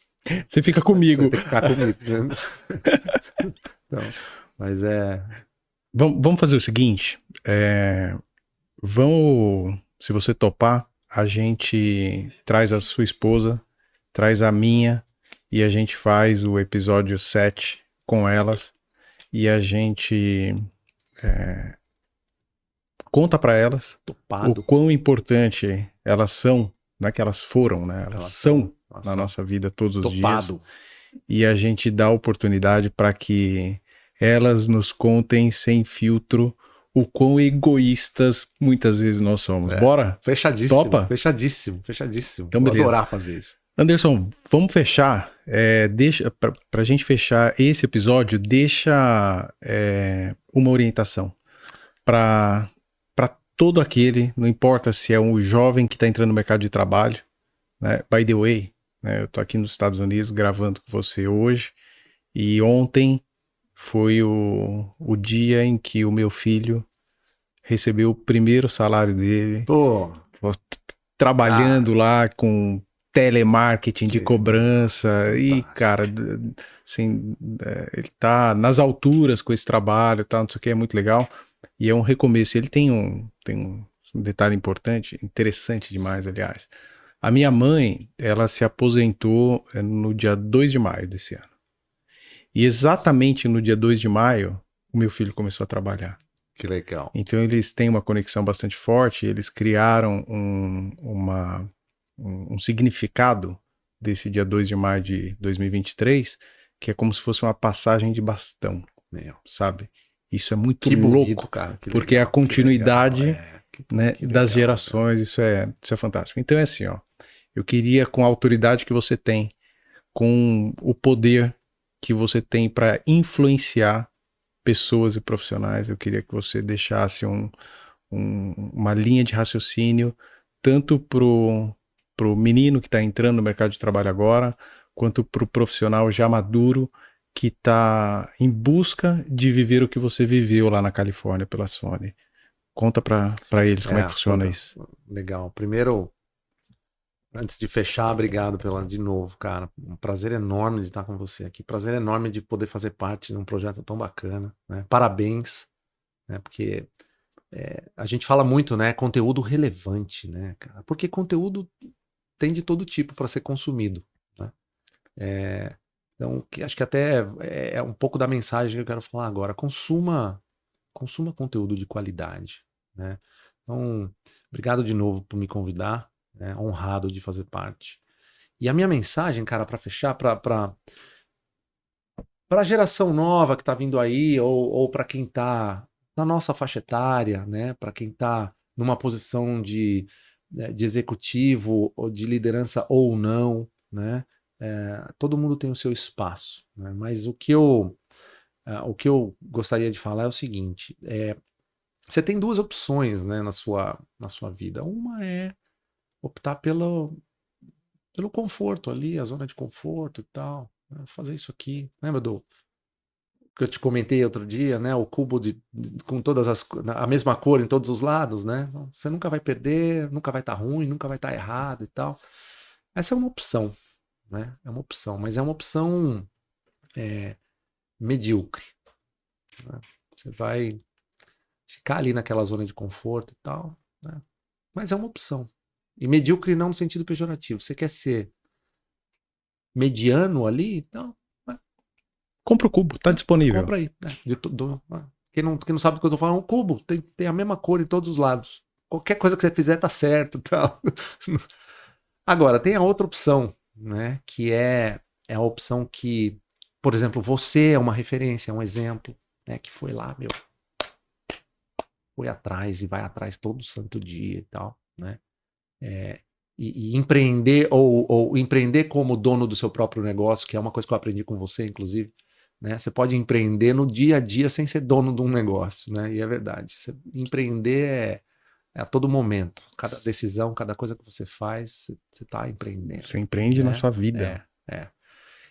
Você fica Você vai comigo. ter que ficar comigo, né? Então, mas Vamos fazer o seguinte, se você topar, a gente traz a sua esposa, traz a minha, e a gente faz o episódio 7 com elas, e a gente conta para elas o topado. quão importante elas são, não é que elas foram, né? Elas são elas na são nossa vida todos os dias, topado. e a gente dá oportunidade para que elas nos contem sem filtro o quão egoístas muitas vezes nós somos. Bora? Fechadíssimo, Topa? fechadíssimo, fechadíssimo. Então, Vou beleza. adorar fazer isso. Anderson, vamos fechar. Deixa pra gente fechar esse episódio, deixa uma orientação para todo aquele, não importa se é um jovem que está entrando no mercado de trabalho, né? By the way, né, eu tô aqui nos Estados Unidos gravando com você hoje, e ontem foi o dia em que o meu filho recebeu o primeiro salário dele, Pô, trabalhando lá com telemarketing de que cobrança, e fantástico. cara, assim, ele tá nas alturas com esse trabalho, tá, não sei o que, é muito legal, e é um recomeço. Ele tem um detalhe importante, interessante demais, aliás. A minha mãe, ela se aposentou no dia 2 de maio desse ano. E exatamente no dia 2 de maio, o meu filho começou a trabalhar. Que legal. Então eles têm uma conexão bastante forte, eles criaram um significado desse dia 2 de maio de 2023, que é como se fosse uma passagem de bastão, Meu. sabe? Isso é muito Que louco, bonito, cara. Que porque é a legal, que continuidade, legal. né, Que das legal, gerações, isso é fantástico. Então é assim, ó, eu queria, com a autoridade que você tem, com o poder que você tem para influenciar pessoas e profissionais, eu queria que você deixasse uma linha de raciocínio, tanto pro menino que está entrando no mercado de trabalho agora, quanto pro profissional já maduro que está em busca de viver o que você viveu lá na Califórnia pela Sony. Conta para eles como é que funciona puta, isso. legal. Primeiro, antes de fechar, obrigado de novo, cara. Um prazer enorme de estar com você aqui. Prazer enorme de poder fazer parte de um projeto tão bacana, né? Parabéns, né? Porque a gente fala muito, né? Conteúdo relevante, né, cara? Porque conteúdo tem de todo tipo para ser consumido, né? Então, acho que até é um pouco da mensagem que eu quero falar agora. Consuma conteúdo de qualidade, né? Então, obrigado de novo por me convidar, né? Honrado de fazer parte. E a minha mensagem, cara, para fechar, para a geração nova que está vindo aí, ou para quem está na nossa faixa etária, né? Para quem está numa posição de executivo ou de liderança ou não, né? Todo mundo tem o seu espaço, né? Mas o que eu gostaria de falar é o seguinte: você tem duas opções, né, na sua vida. Uma é optar pelo conforto ali, a zona de conforto e tal, né, fazer isso aqui. Lembra do que eu te comentei outro dia, né? O cubo com a mesma cor em todos os lados, né? Então, você nunca vai perder, nunca vai estar ruim, nunca vai estar errado e tal. Essa é uma opção, né? É uma opção, mas é uma opção medíocre, né? Você vai ficar ali naquela zona de conforto e tal, né? Mas é uma opção. E medíocre não no sentido pejorativo. Você quer ser mediano ali? Então, Compra o cubo, tá disponível. compra aí. Quem não sabe do que eu tô falando, um cubo. Tem a mesma cor em todos os lados. Qualquer coisa que você fizer tá certo. Tal. Agora, tem a outra opção, né? Que é a opção que, por exemplo, você é uma referência, é um exemplo, né? Que foi lá, foi atrás e vai atrás todo santo dia e tal, né? E empreender ou empreender como dono do seu próprio negócio, que é uma coisa que eu aprendi com você, inclusive, né? Você pode empreender no dia a dia sem ser dono de um negócio, né? E é verdade. Empreender é a todo momento. Cada decisão, cada coisa que você faz, você está empreendendo, Você empreende na né? sua vida. É.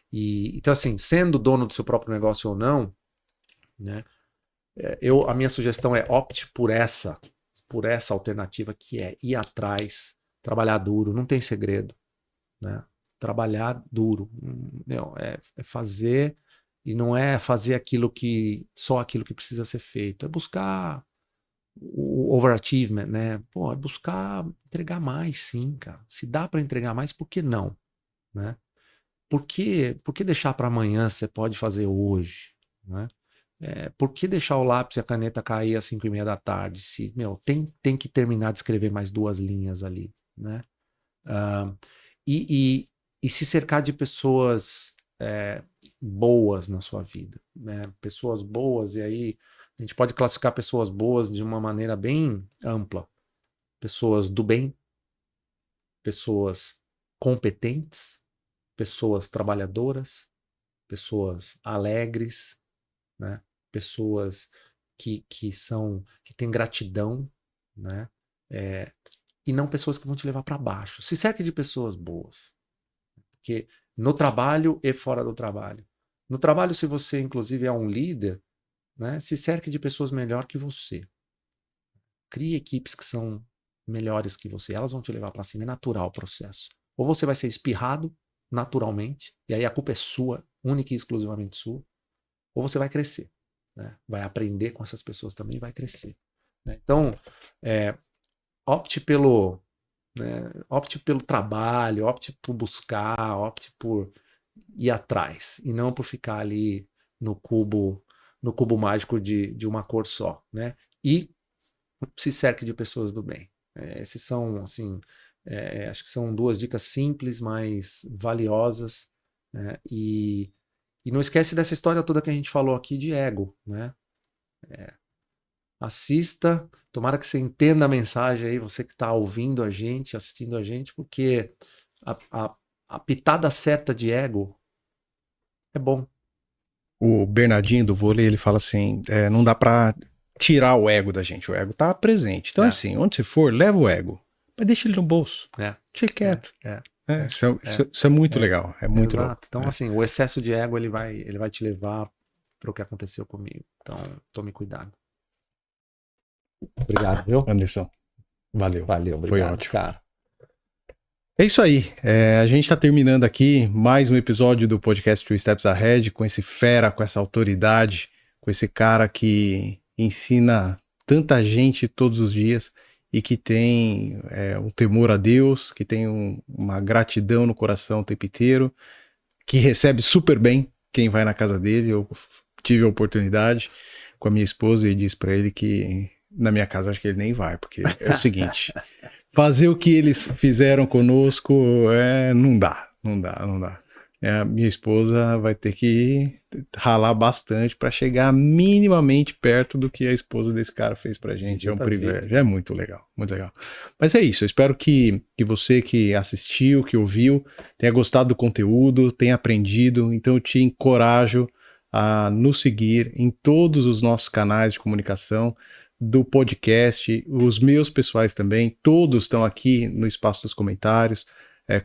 E então assim, sendo dono do seu próprio negócio ou não, né? A minha sugestão é opte por essa alternativa que é ir atrás, trabalhar duro, não tem segredo, né? Trabalhar duro, meu, é fazer e não é fazer só aquilo que precisa ser feito, é buscar o overachievement, né? Pô, é buscar entregar mais, sim, cara. Se dá para entregar mais, por que não, né? Por que deixar para amanhã se você pode fazer hoje, né? Por que deixar o lápis e a caneta cair às 5:30 da tarde? Se, meu, tem que terminar de escrever mais 2 linhas ali, né? Ah, e, e, e se cercar de pessoas boas na sua vida, né? Pessoas boas, e aí a gente pode classificar pessoas boas de uma maneira bem ampla. Pessoas do bem, pessoas competentes, pessoas trabalhadoras, pessoas alegres, né? Pessoas que têm gratidão, né? É, e não pessoas que vão te levar para baixo. Se cerque de pessoas boas, porque no trabalho e fora do trabalho. No trabalho, se você inclusive é um líder, né? Se cerque de pessoas melhor que você. Crie equipes que são melhores que você. Elas vão te levar para cima. É natural o processo. Ou você vai ser espirrado naturalmente, e aí a culpa é sua, única e exclusivamente sua, ou você vai crescer, né? Vai aprender com essas pessoas também e vai crescer, né? Então, é, opte pelo, opte pelo trabalho, opte por buscar, opte por ir atrás e não por ficar ali no cubo mágico de uma cor só, né? E se cerque de pessoas do bem. Esses são, assim, acho que são 2 dicas simples, mas valiosas, né? E não esquece dessa história toda que a gente falou aqui de ego, né? Assista, tomara que você entenda a mensagem aí, você que está ouvindo a gente, assistindo a gente, porque a pitada certa de ego é bom. O Bernardinho do vôlei, ele fala assim, não dá pra tirar o ego da gente, o ego tá presente. Então, assim, onde você for, leva o ego, mas deixa ele no bolso, deixa ele quieto. Isso é muito legal, é muito louco. Então, assim, o excesso de ego, ele vai te levar para o que aconteceu comigo. Então, tome cuidado. Obrigado, viu? Anderson, valeu. Obrigado, foi ótimo. Cara. É isso aí, a gente tá terminando aqui mais um episódio do podcast Two Steps Ahead, com esse fera, com essa autoridade, com esse cara que ensina tanta gente todos os dias e que tem um temor a Deus, que tem uma gratidão no coração o tempo inteiro, que recebe super bem quem vai na casa dele. Eu tive a oportunidade com a minha esposa e disse para ele que na minha casa eu acho que ele nem vai, porque é o seguinte, fazer o que eles fizeram conosco não dá. A minha esposa vai ter que ralar bastante para chegar minimamente perto do que a esposa desse cara fez pra gente. É um privilégio, é muito legal, muito legal. Mas é isso, eu espero que você que assistiu, que ouviu, tenha gostado do conteúdo, tenha aprendido. Então eu te encorajo a nos seguir em todos os nossos canais de comunicação do podcast, os meus pessoais também, todos estão aqui no espaço dos comentários.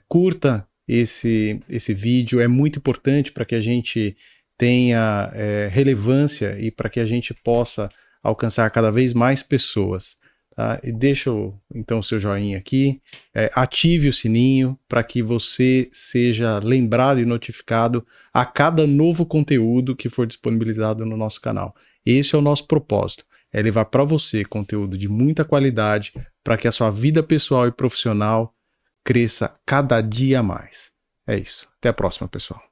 Curta esse vídeo, é muito importante para que a gente tenha relevância e para que a gente possa alcançar cada vez mais pessoas. Tá? E deixa então o seu joinha aqui, ative o sininho para que você seja lembrado e notificado a cada novo conteúdo que for disponibilizado no nosso canal. Esse é o nosso propósito, é levar para você conteúdo de muita qualidade para que a sua vida pessoal e profissional cresça cada dia mais. É isso. Até a próxima, pessoal.